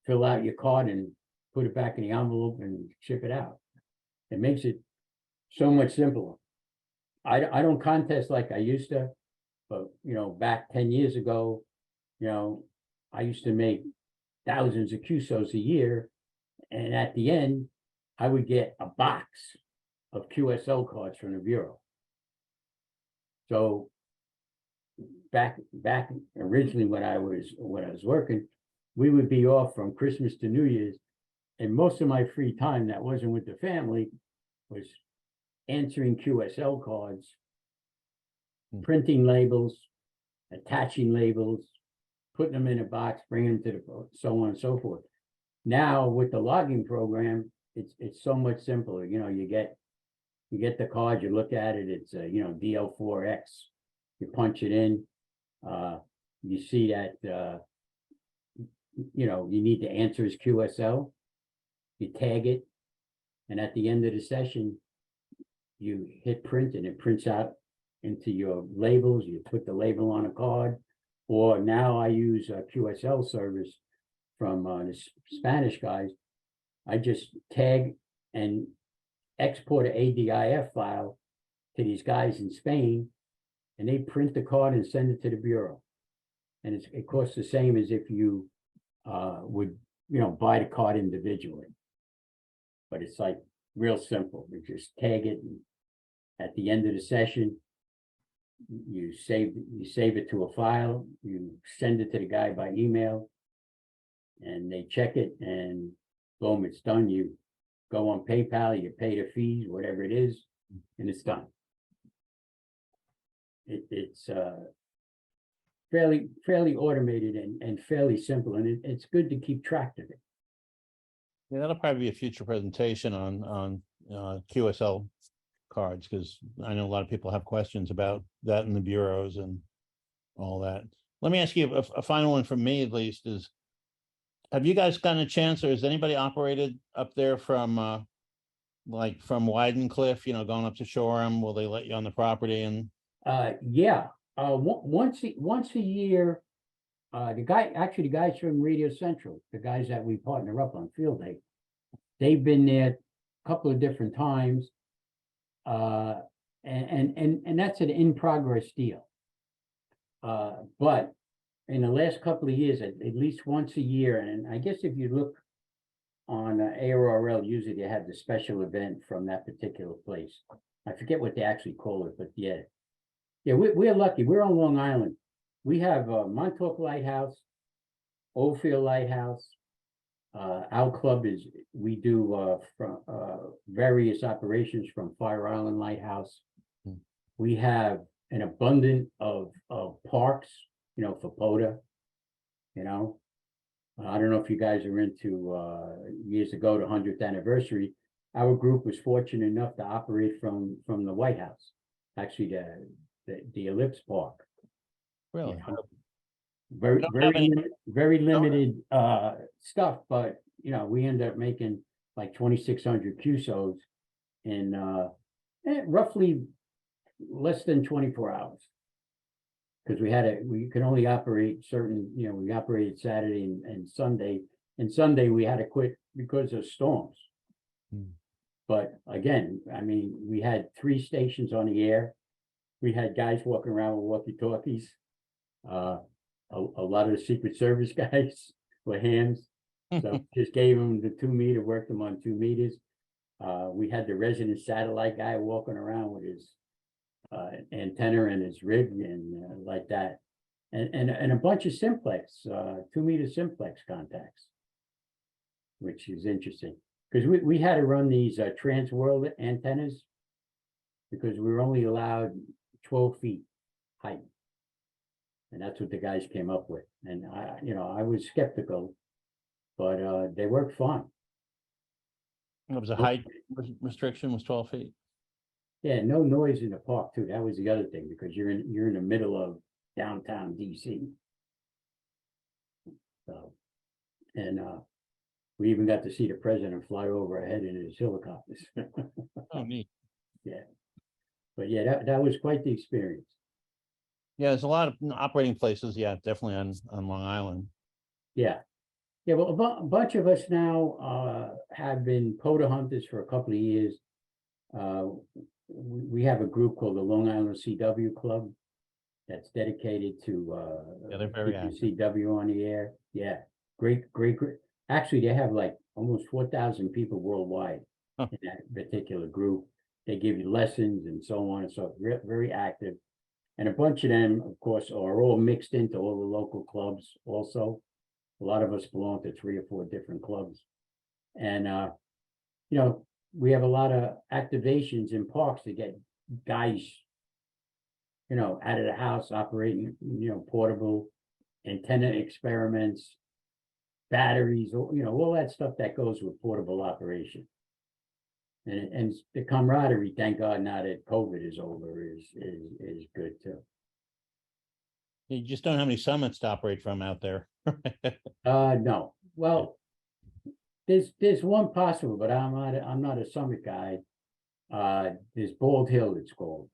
fill out your card and put it back in the envelope and ship it out. It makes it so much simpler. I don't contest like I used to, but you know, back 10 years ago, you know, I used to make thousands of QSOs a year, and at the end, I would get a box of QSL cards from the Bureau. So back originally when I was working, we would be off from Christmas to New Year's, and most of my free time that wasn't with the family was answering QSL cards, printing labels, attaching labels, putting them in a box, bringing them to the, so on and so forth. Now with the logging program, it's so much simpler. You know, you get the card, you look at it, it's a, you know, DL4X, you punch it in, you see that, you know, you need to answer as QSL, you tag it, and at the end of the session, you hit print and it prints out into your labels. You put the label on a card, or now I use a QSL service from the Spanish guys. I just tag and export an ADIF file to these guys in Spain, and they print the card and send it to the Bureau. And it costs the same as if you would, you know, buy the card individually. But it's like real simple. You just tag it, and at the end of the session, you save it to a file, you send it to the guy by email, and they check it, and boom, it's done. You go on PayPal, you pay the fees, whatever it is, and it's done. It's fairly automated and fairly simple, and it's good to keep track of it. Yeah, that'll probably be a future presentation on QSL cards, because I know a lot of people have questions about that in the bureaus and all that. Let me ask you a final one from me, at least, is have you guys gotten a chance, or has anybody operated up there from like from Weidencliff, you know, going up to Shoreham? Will they let you on the property? And Yeah, once a year, the guys from Radio Central, the guys that we partner up on Field Day, they've been there a couple of different times. And that's an in-progress deal. But in the last couple of years, at least once a year, and I guess if you look on ARRL, usually they have the special event from that particular place. I forget what they actually call it, but yeah, we're lucky. We're on Long Island. We have Montauk Lighthouse, Oldfield Lighthouse. Our club is, we do from various operations from Fire Island Lighthouse. We have an abundance of parks, you know, for POTA, you know. I don't know if you guys are into years ago, the 100th anniversary. Our group was fortunate enough to operate from the White House, actually the Ellipse Park. really, You know, very limited stuff, but you know, we end up making like 2,600 QSOs in roughly less than 24 hours. Because we could only operate certain, you know, we operated Saturday and Sunday. And Sunday we had to quit because of storms. But again, I mean, we had 3 stations on the air. We had guys walking around with walkie-talkies. A lot of the Secret Service guys were hands. So just gave them the 2 meter, worked them on 2 meters. We had the resident satellite guy walking around with his antenna and his rig and like that. And a bunch of simplex, 2 meter simplex contacts, which is interesting. Because we had to run these trans world antennas because we were only allowed 12 feet height. And that's what the guys came up with. And I was skeptical, but they worked fine. It was a height restriction was 12 feet. Yeah, no noise in the park too. That was the other thing, because you're in the middle of downtown DC. So, and we even got to see the president fly over our head in his helicopters. Oh, neat. But yeah, that was quite the experience. Yeah, there's a lot of operating places. Yeah, definitely on Long Island. Yeah. Yeah, well, a bunch of us now have been POTA hunters for a couple of years. We have a group called the Long Island CW Club that's dedicated to Yeah, they're very keeping active. CW on the air. Yeah, great. Actually, they have like almost 4,000 people worldwide Huh. in that particular group. They give you lessons and so on and so very active. And a bunch of them, of course, are all mixed into all the local clubs also. A lot of us belong to 3 or 4 different clubs. And, you know, we have a lot of activations in parks to get guys, you know, out of the house operating, you know, portable antenna experiments, batteries, you know, all that stuff that goes with portable operation. And the camaraderie, thank God now that COVID is over, is good too. You just don't have any summits to operate from out there. No, well, there's one possible, but I'm not a summit guy. There's Bald Hill, it's called.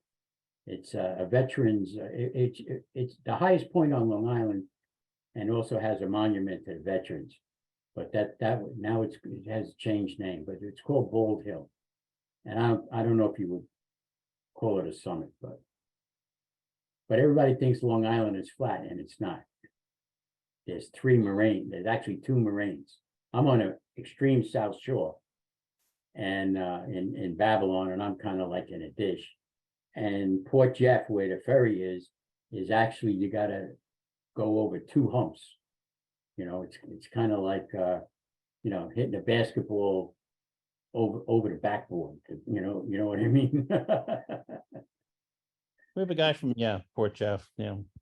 It's a veterans, it's the highest point on Long Island, and also has a monument to the veterans. But that now it has changed name, but it's called Bald Hill. And I don't know if you would call it a summit, but everybody thinks Long Island is flat, and it's not. There's 3 moraines. There's actually 2 moraines. I'm on an extreme south shore, and in Babylon, and I'm kind of like in a dish. And Port Jeff, where the ferry is actually, you gotta go over 2 humps. You know, it's kind of like you know, hitting a basketball over the backboard. You know what I mean? We have a guy from, Port Jeff,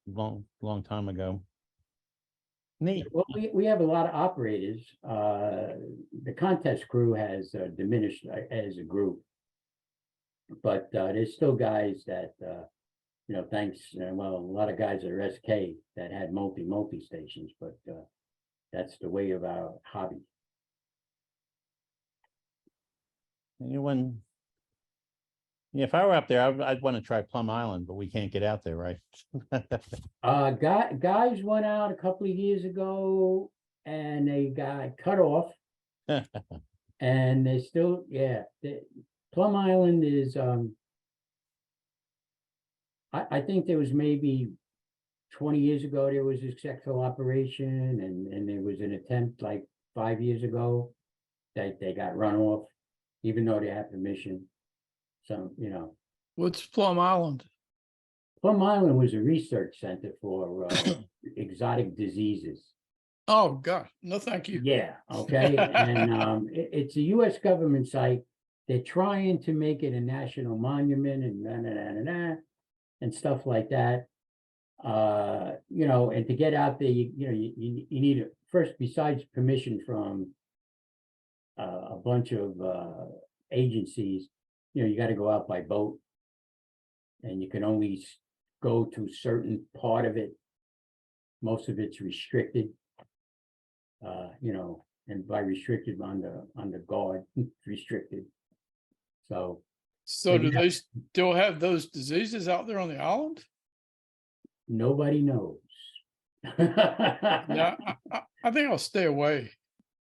long time ago. Neat. Well, we have a lot of operators. The contest crew has diminished as a group, but there's still guys that you know, thanks. Well, a lot of guys are SK that had multi stations, but that's the way of our hobby. Anyone? Yeah, if I were up there, I'd want to try Plum Island, but we can't get out there, right? Guys went out a couple of years ago and they got cut off, and they still, Plum Island is, I think there was maybe 20 years ago, there was a successful operation, and there was an attempt like 5 years ago that they got run off, even though they had permission. So, you know, What's Plum Island? Plum Island was a research center for exotic diseases. Oh, God, no, thank you. Yeah, okay, and it's a US government site. They're trying to make it a national monument and stuff like that. You know, and to get out there, you need first, besides permission from a bunch of agencies, you know, you got to go out by boat, and you can only go to certain part of it. Most of it's restricted. You know, and by restricted on the guard, restricted. So Do they still have those diseases out there on the island? nobody knows. Yeah, I think I'll stay away.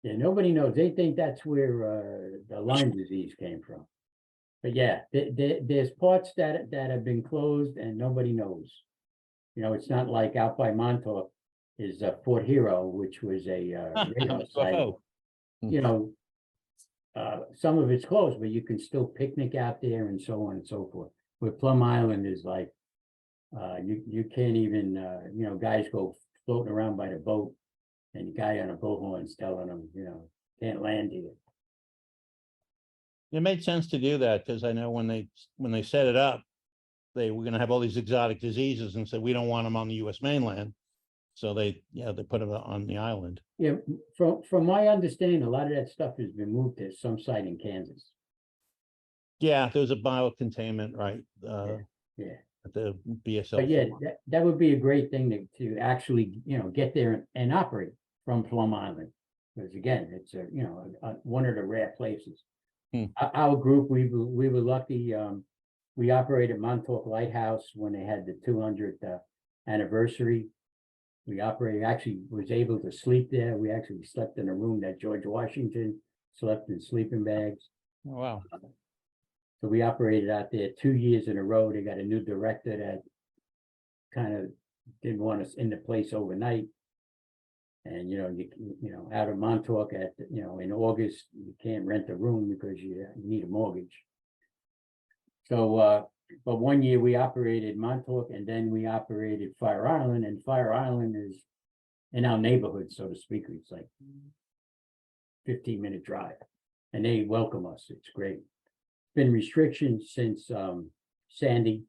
Yeah, nobody knows. They think that's where the Lyme disease came from. But yeah, there's parts that have been closed and nobody knows. You know, it's not like out by Montauk is Fort Hero, which was a radar site. You know, some of it's closed, but you can still picnic out there and so on and so forth. Where Plum Island is like, you can't even, you know, guys go floating around by the boat, and the guy on a bullhorn's telling them, you know, can't land here. It made sense to do that because I know when they set it up, they were going to have all these exotic diseases and said, we don't want them on the US mainland. So they put it on the island. Yeah, from my understanding, a lot of that stuff has been moved to some site in Kansas. Yeah, there's a biocontainment, right? Yeah. At the BSL. But yeah, that would be a great thing to actually, get there and operate from Plum Island. Because again, it's one of the rare places. Hmm. Our group, we were lucky, we operated Montauk Lighthouse when they had the 200th anniversary. We actually was able to sleep there. We actually slept in a room that George Washington slept in sleeping bags. Oh, wow. So we operated out there 2 years in a row. They got a new director that kind of didn't want us in the place overnight. And, out of Montauk in August, you can't rent a room because you need a mortgage. So, but 1 year we operated Montauk and then we operated Fire Island, and Fire Island is in our neighborhood, so to speak. It's like 15-minute drive and they welcome us. It's great. Been restrictions since Sandy,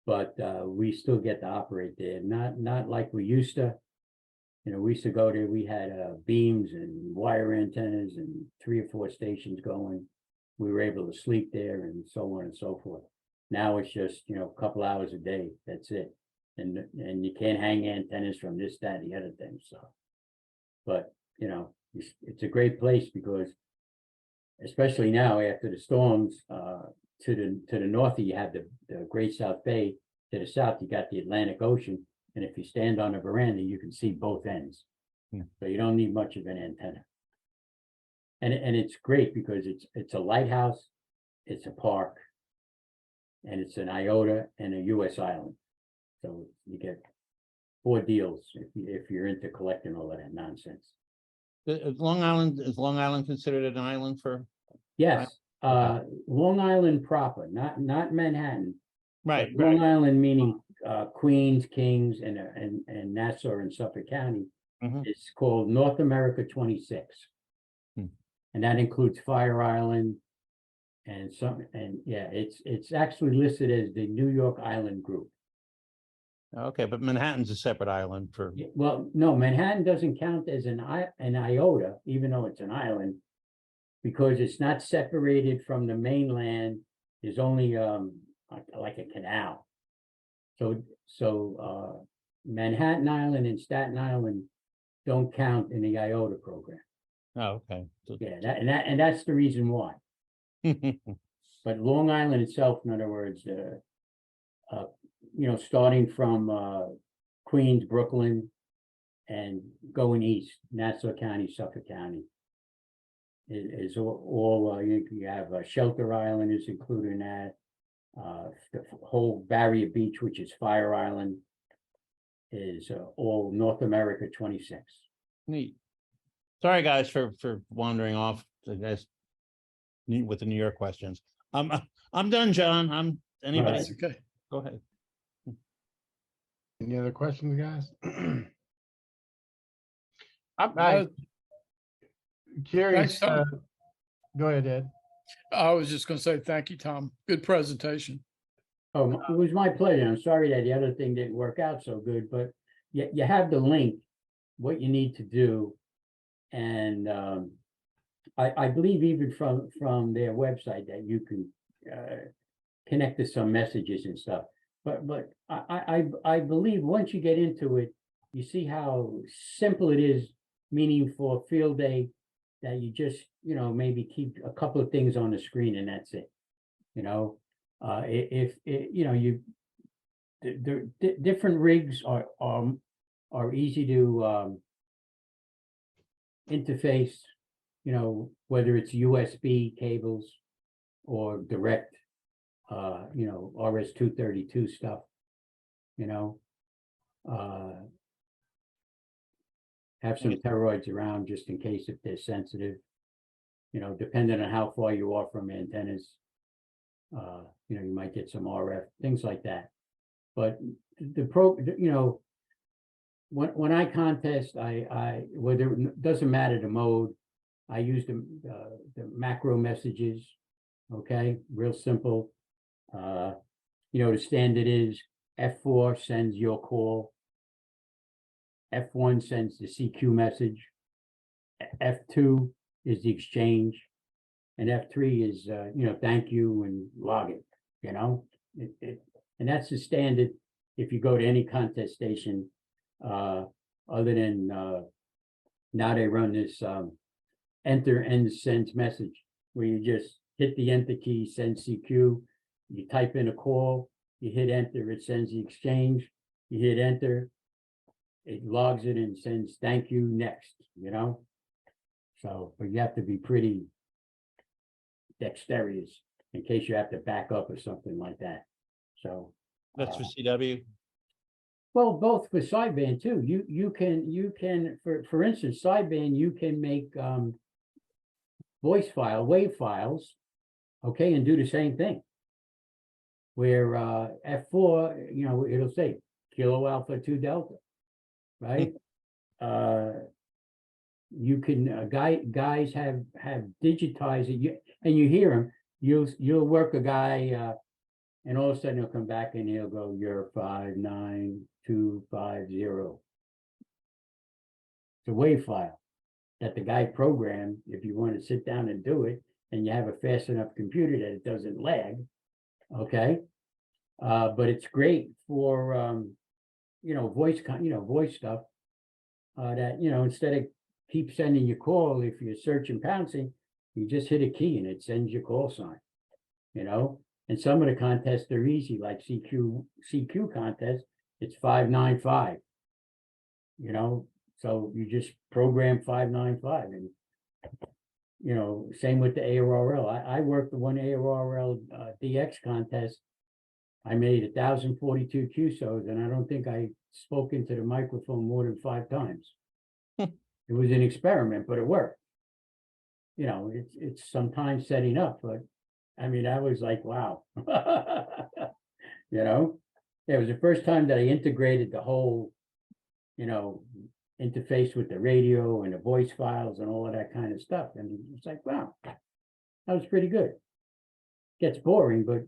but we still get to operate there. Not like we used to. We used to go there. We had beams and wire antennas and 3 or 4 stations going. We were able to sleep there and so on and so forth. Now it's just a couple hours a day. That's it, and you can't hang antennas from this, that, and the other thing. So, but it's a great place because, especially now after the storms, to the north you have the Great South Bay. To the south you got the Atlantic Ocean, and if you stand on a veranda you can see both ends. So you don't need much of an antenna, and it's great because it's a lighthouse, it's a park, and it's an IOTA and a US island. So you get 4 deals if you're into collecting all of that nonsense. Is Long Island considered an island for? Yes, Okay. Long Island proper, not Manhattan. Right, But Long right. Island meaning Queens, Kings, and Nassau and Suffolk County. Mhm. It's called North America 26. And that includes Fire Island and it's actually listed as the New York Island Group. Okay, but Manhattan's a separate island for, Well, no, Manhattan doesn't count as an iota, even though it's an island, because it's not separated from the mainland. There's only like a canal. So Manhattan Island and Staten Island don't count in the IOTA program. oh, okay. So- Yeah, and that's the reason why. But Long Island itself, in other words, starting from Queens, Brooklyn, and going east, Nassau County, Suffolk County, is all you have. Shelter Island is included in that. The whole Barrier Beach, which is Fire Island, is all North America 26. Neat. Sorry, guys, for wandering off, I guess, with the New York questions. I'm done, John. Anybody, Right. That's okay. go ahead. Any other questions, guys? I'm Thanks, curious, Tom. go ahead, Ed. I was just gonna say, thank you, Tom. Good presentation. Oh, it was my pleasure. I'm sorry that the other thing didn't work out so good, but you have the link, what you need to do. And I believe even from their website that you can connect to some messages and stuff. But I believe once you get into it, you see how simple it is, meaning for field day, that you just, maybe keep a couple of things on the screen and that's it. If the different rigs are easy to interface, whether it's USB cables or direct, RS-232 stuff, have some toroids around just in case if they're sensitive, depending on how far you are from antennas. You might get some RF, things like that. But when I contest, whether it doesn't matter the mode, I use the macro messages. Okay, real simple. The standard is F4 sends your call. F1 sends the CQ message. F2 is the exchange. And F3 is, thank you and log it, and that's the standard. If you go to any contest station, other than, now they run this, enter and sends message, where you just hit the enter key, send CQ, you type in a call, you hit enter, it sends the exchange, you hit enter, it logs it and sends thank you next, So, but you have to be pretty dexterous in case you have to back up or something like that. So, That's for CW. well, both for sideband too. You can, for instance, sideband, you can make wave files, okay, and do the same thing. Where F4, it'll say Kilo Alpha 2 Delta, right? You can guys have digitized it, and you hear them. You'll work a guy, and all of a sudden he'll come back and he'll go, "You're 59250." It's a wave file that the guy programmed. If you want to sit down and do it, and you have a fast enough computer that it doesn't lag, okay. But it's great for voice stuff. That instead of keep sending your call, if you're searching pouncing, you just hit a key and it sends your call sign. And some of the contests are easy, like CQ contest, it's 595. So you just program 595, and same with the ARRL. I worked the one ARRL DX contest. I made 1,042 QSOs, and I don't think I spoke into the microphone more than 5 times. It was an experiment, but it worked. It's sometimes setting up, but I mean, I was like, wow. It was the first time that I integrated the whole, interface with the radio and the voice files and all of that kind of stuff. And it's like, wow, that was pretty good. Gets boring, but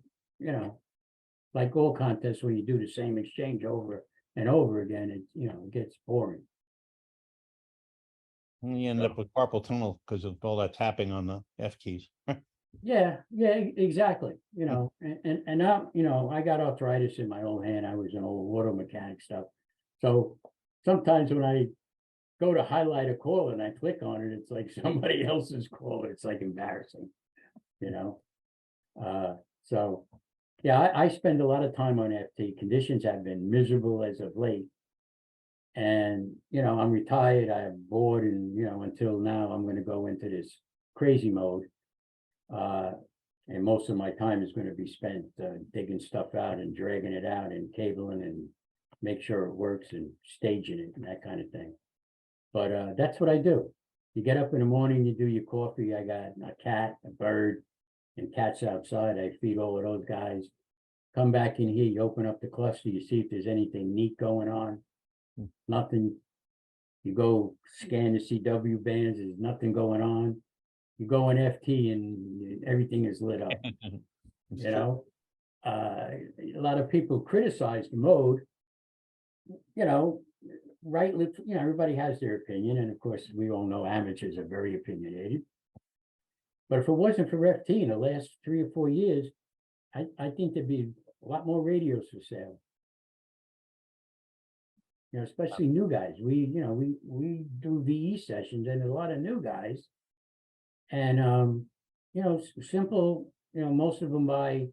like all contests, when you do the same exchange over and over again, it gets boring. And you end up with carpal tunnel because of all that tapping on the F keys. Yeah, exactly. And now, I got arthritis in my old hand. I was an old auto mechanic stuff. So sometimes when I go to highlight a call and I click on it, it's like somebody else's call. It's like embarrassing, so yeah, I spend a lot of time on FT. Conditions have been miserable as of late. And, I'm retired, I'm bored, and, until now, I'm going to go into this crazy mode. And most of my time is going to be spent digging stuff out and dragging it out and cabling and make sure it works and staging it and that kind of thing. But that's what I do. You get up in the morning, you do your coffee. I got a cat, a bird, and cats outside. I feed all of those guys. Come back in here, you open up the cluster, you see if there's anything neat going on. Nothing. You go scan the CW bands, there's nothing going on. You go in FT and everything is lit up. A lot of people criticize the mode, rightly, everybody has their opinion, and of course we all know amateurs are very opinionated. But if it wasn't for FT in the last 3 or 4 years, I think there'd be a lot more radios for sale. Especially new guys. We do VE sessions, and a lot of new guys. And simple, most of them buy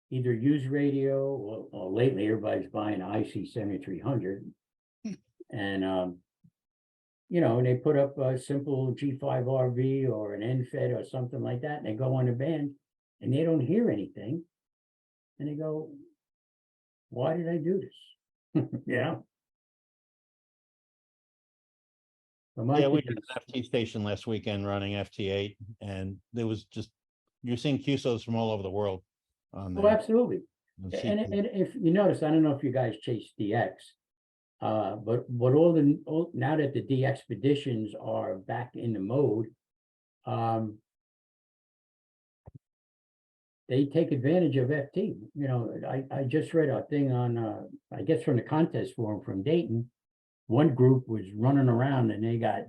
either used radio or lately everybody's buying an IC 7300. And and they put up a simple G5RV or an NFED or something like that, and they go on the band and they don't hear anything. And they go, why did I do this? Yeah, we did an FT station last weekend running FT8, and there was you're seeing QSOs from all over the world on there. Oh, absolutely. And if you notice, I don't know if you guys chase DX, but now that the D expeditions are back in the mode, they take advantage of FT. I just read a thing on, I guess from the contest forum from Dayton, one group was running around and they got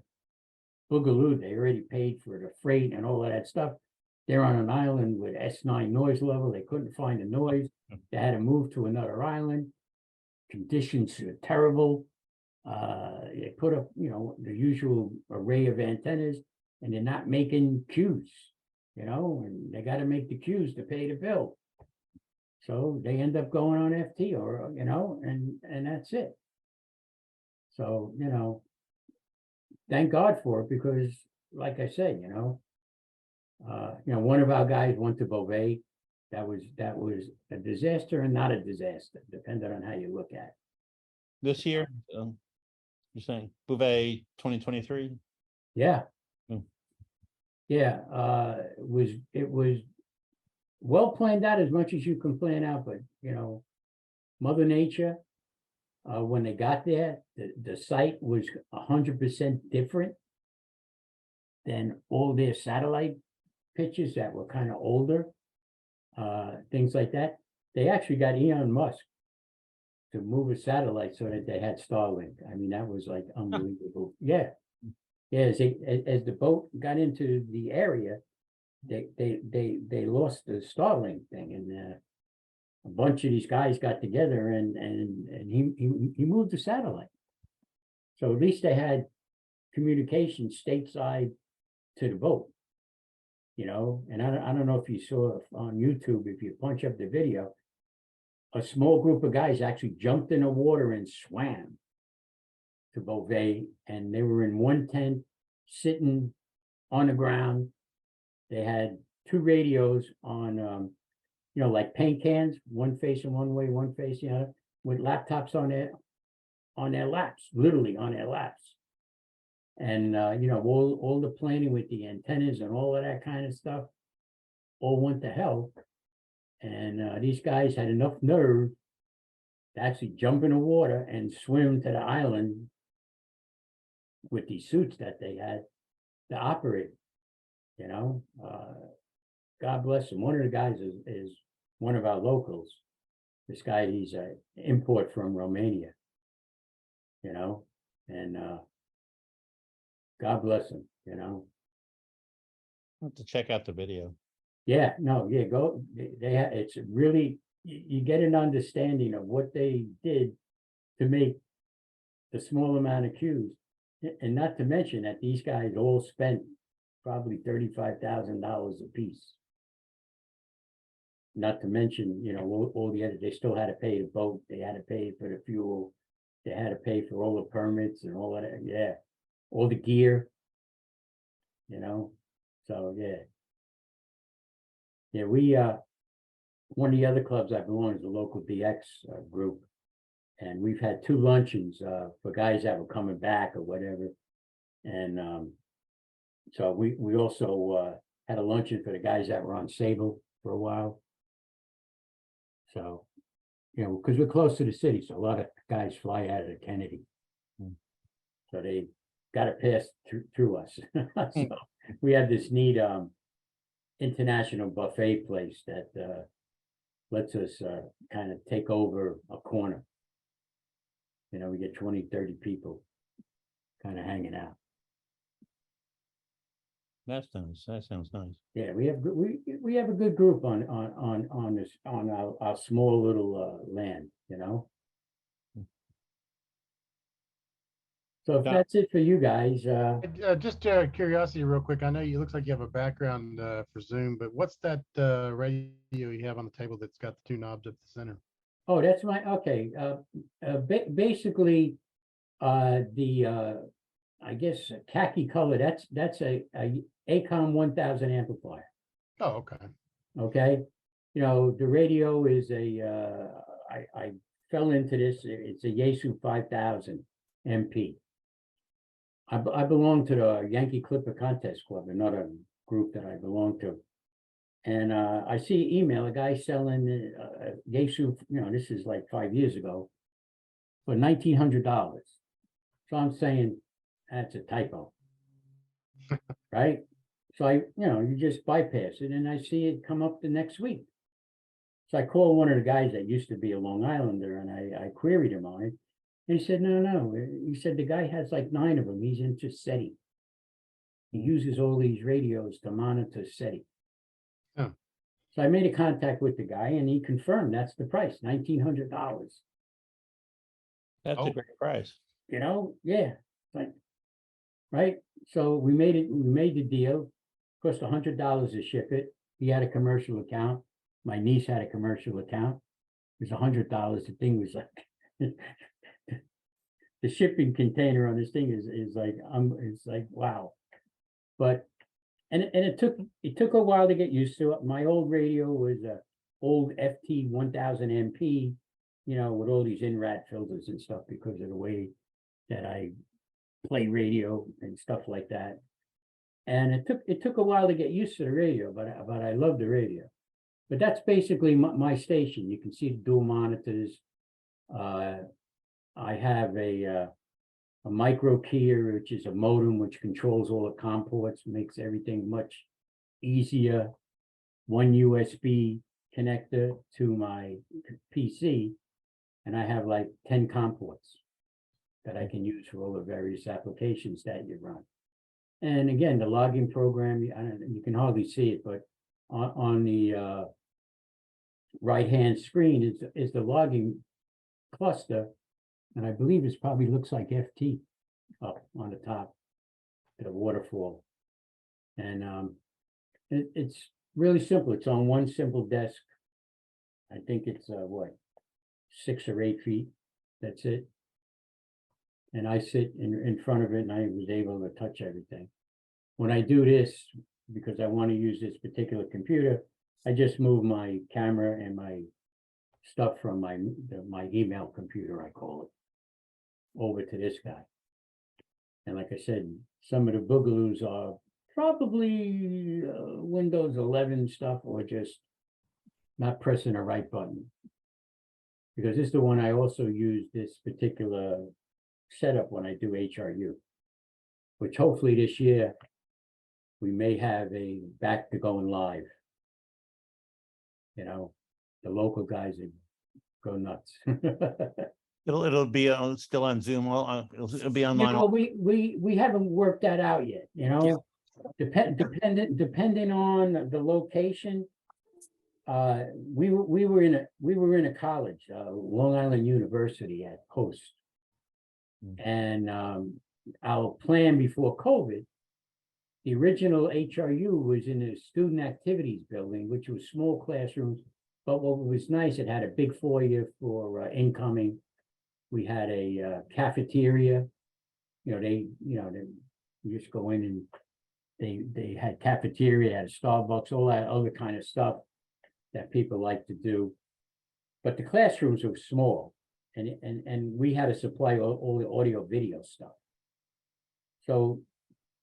boogaloo. They already paid for the freight and all of that stuff. They're on an island with S9 noise level. They couldn't find the noise. They had to move to another island. Conditions are terrible. They put up, the usual array of antennas, and they're not making cues, and they got to make the cues to pay the bill. So they end up going on FT or, and that's it. So, thank God for it, because like I said, one of our guys went to Beauvais. That was a disaster and not a disaster, depending on how you look at it. This year, you're saying Bouvet 2023? Yeah. Hmm. Yeah, it was well planned out as much as you can plan out, but Mother Nature, when they got there, the site was 100% different than all their satellite pictures that were kind of older, things like that. They actually got Elon Musk to move a satellite so that they had Starlink. I mean, that was like unbelievable. Yeah. Yeah, as the boat got into the area, they lost the Starlink thing, and a bunch of these guys got together and he moved the satellite. So at least they had communication stateside to the boat, and I don't know if you saw on YouTube, if you punch up the video, a small group of guys actually jumped in the water and swam to Beauvais, and they were in one tent sitting on the ground. They had two radios on, like paint cans, one facing one way, one facing the other, with laptops on their laps, literally on their laps. And, all the planning with the antennas and all of that kind of stuff all went to hell. And these guys had enough nerve to actually jump in the water and swim to the island with these suits that they had to operate, God bless him. One of the guys is one of our locals. This guy, he's an import from Romania, and God bless him, I'll have to check out the video. Yeah, no, yeah, go. It's really, you get an understanding of what they did to make the small amount of cues, and not to mention that these guys all spent probably $35,000 a piece. Not to mention, all the other, they still had to pay the boat, they had to pay for the fuel, they had to pay for all the permits and all that, yeah, all the gear, so yeah. Yeah, we, one of the other clubs I belong to is the local DX group. And we've had two luncheons for guys that were coming back or whatever. And so we also had a luncheon for the guys that were on Sable for a while. So, because we're close to the city, so a lot of guys fly out of the Kennedy. So they got to pass through us. So we have this neat international buffet place that lets us kind of take over a corner. We get 20, 30 people kind of hanging out. That's nice. That sounds nice. Yeah, we have a good group on this, on our small little land, So if Yeah. that's it for you guys, Just out of curiosity, real quick, I know you looks like you have a background for Zoom, but what's that radio you have on the table that's got the two knobs at the center? oh, that's okay. Basically, the I guess khaki color. That's a ACOM 1000 amplifier. Oh, okay. Okay, the radio is I fell into this. It's a Yaesu 5000 MP. I belong to the Yankee Clipper Contest Club, another group that I belong to. And I see email, a guy selling Yaesu, this is like 5 years ago, for $1,900. So I'm saying that's a typo, right? So you just bypass it, and I see it come up the next week. So I call one of the guys that used to be a Long Islander, and I queried him on it. And he said, no. He said, the guy has like 9 of them. He's into SETI. He uses all these radios to monitor SETI. Huh. So I made a contact with the guy and he confirmed that's the price, $1,900. That's Oh. a great price. You know, yeah, like, right? So we made the deal. Cost $100 to ship it. He had a commercial account. My niece had a commercial account. It was $100. The thing was like, the shipping container on this thing is like, it's like, wow. But, and it took a while to get used to it. My old radio was a old FT 1000 MP, you know, with all these INRAD filters and stuff because of the way that I play radio and stuff like that. And it took a while to get used to the radio, but I love the radio. But that's basically my station. You can see the dual monitors. I have a micro keyer, which is a modem which controls all the COM ports, makes everything much easier. One USB connector to my PC, and I have like 10 COM ports that I can use for all the various applications that you run. And again, the logging program, you can hardly see it, but on the right-hand screen is the logging cluster. And I believe it probably looks like FT up on the top, the waterfall. And it's really simple. It's on one simple desk. I think it's what, 6 or 8 feet. That's it. And I sit in front of it and I was able to touch everything. When I do this, because I want to use this particular computer, I just move my camera and my stuff from my email computer, I call it, over to this guy. And like I said, some of the boogaloos are probably Windows 11 stuff or just not pressing the right button. Because this is the one I also use this particular setup when I do HRU, which hopefully this year we may have a back to going live. You know, the local guys would go nuts. It'll be still on Zoom. It'll be online. Well, we haven't worked that out yet, you know. Depending on the location. We were in a college, Long Island University at Post. And our plan before COVID, the original HRU was in the student activities building, which was small classrooms. But what was nice, it had a big foyer for incoming. We had a cafeteria. You just go in and they had cafeteria, had Starbucks, all that other kind of stuff that people like to do. But the classrooms were small, and we had to supply all the audio video stuff. So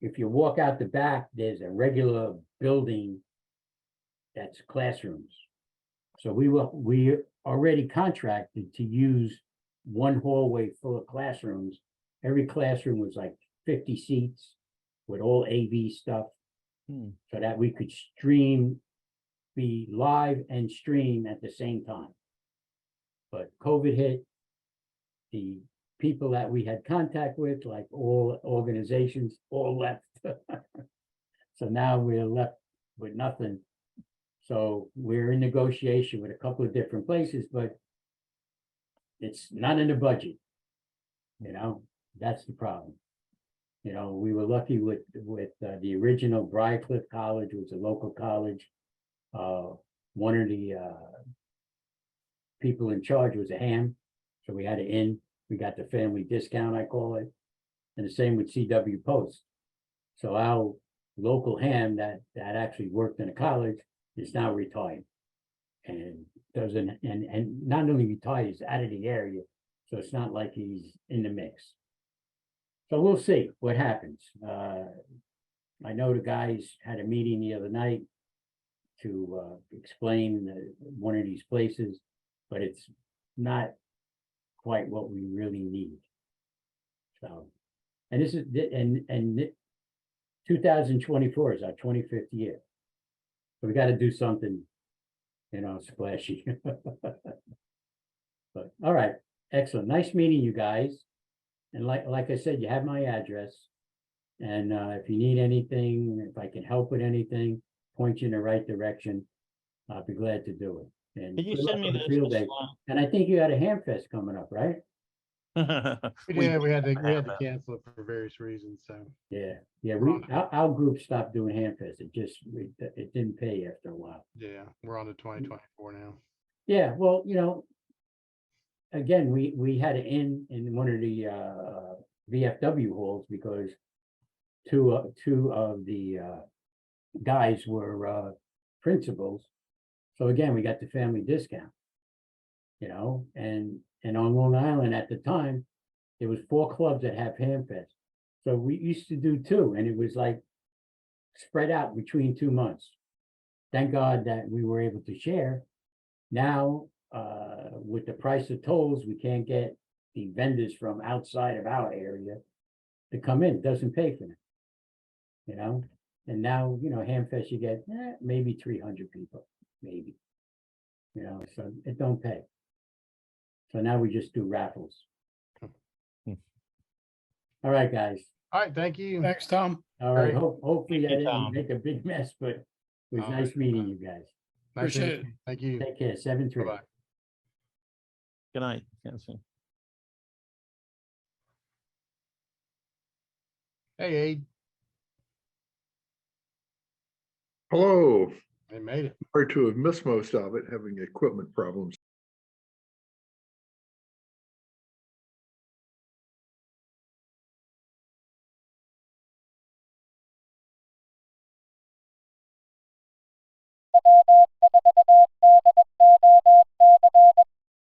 if you walk out the back, there's a regular building that's classrooms. So we already contracted to use one hallway full of classrooms. Every classroom was like 50 seats with all AV stuff, so that we could be live and stream at the same time. But COVID hit. The people that we had contact with, like all organizations, all left. So now we're left with nothing. So we're in negotiation with a couple of different places, but it's not in the budget. You know, that's the problem. You know, we were lucky with the original Briarcliff College, was a local college. One of the people in charge was a ham, so we had it in. We got the family discount, I call it, and the same with CW Post. So our local ham that actually worked in a college is now retired, and doesn't and not only retired, he's out of the area, so it's not like he's in the mix. So we'll see what happens. I know the guys had a meeting the other night to explain one of these places, but it's not quite what we really need. So, and this is, and 2024 is our 25th year. So we got to do something, you know, splashy. But all right, Excellent. Nice meeting you guys. And like I said, you have my address. And if you need anything, if I can help with anything, point you in the right direction, I'll be glad to do it. And Could you good luck send me on the this? field day. And I think you had a ham fest coming up, right? We did, we had to cancel it for various reasons, so. Yeah, yeah, We're on it. our group stopped doing ham fest. It didn't pay after a while. Yeah, we're on to 2024 now. Yeah, well, again, we had it in one of the VFW halls because two of the guys were principals. So again, we got the family discount. And on Long Island at the time, there was 4 clubs that have ham fest. So we used to do 2, and it was like spread out between 2 months. Thank God that we were able to share. Now, with the price of tolls, we can't get the vendors from outside of our area to come in. It doesn't pay for them. And now, Hamfest, you get maybe 300 people, maybe. So it don't pay. So now we just do raffles. All right, guys. All right, thank you. Thanks, Tom. All right, Great. hopefully I Thank you, didn't Tom. make a big mess, but it was Oh, nice meeting you guys. Nice to meet Appreciate it. you. Thank you. Take care, 7-3. Bye-bye. Good night. Can't see. Hey, Aid, Hello, they made it. sorry to have missed most of it, having equipment problems.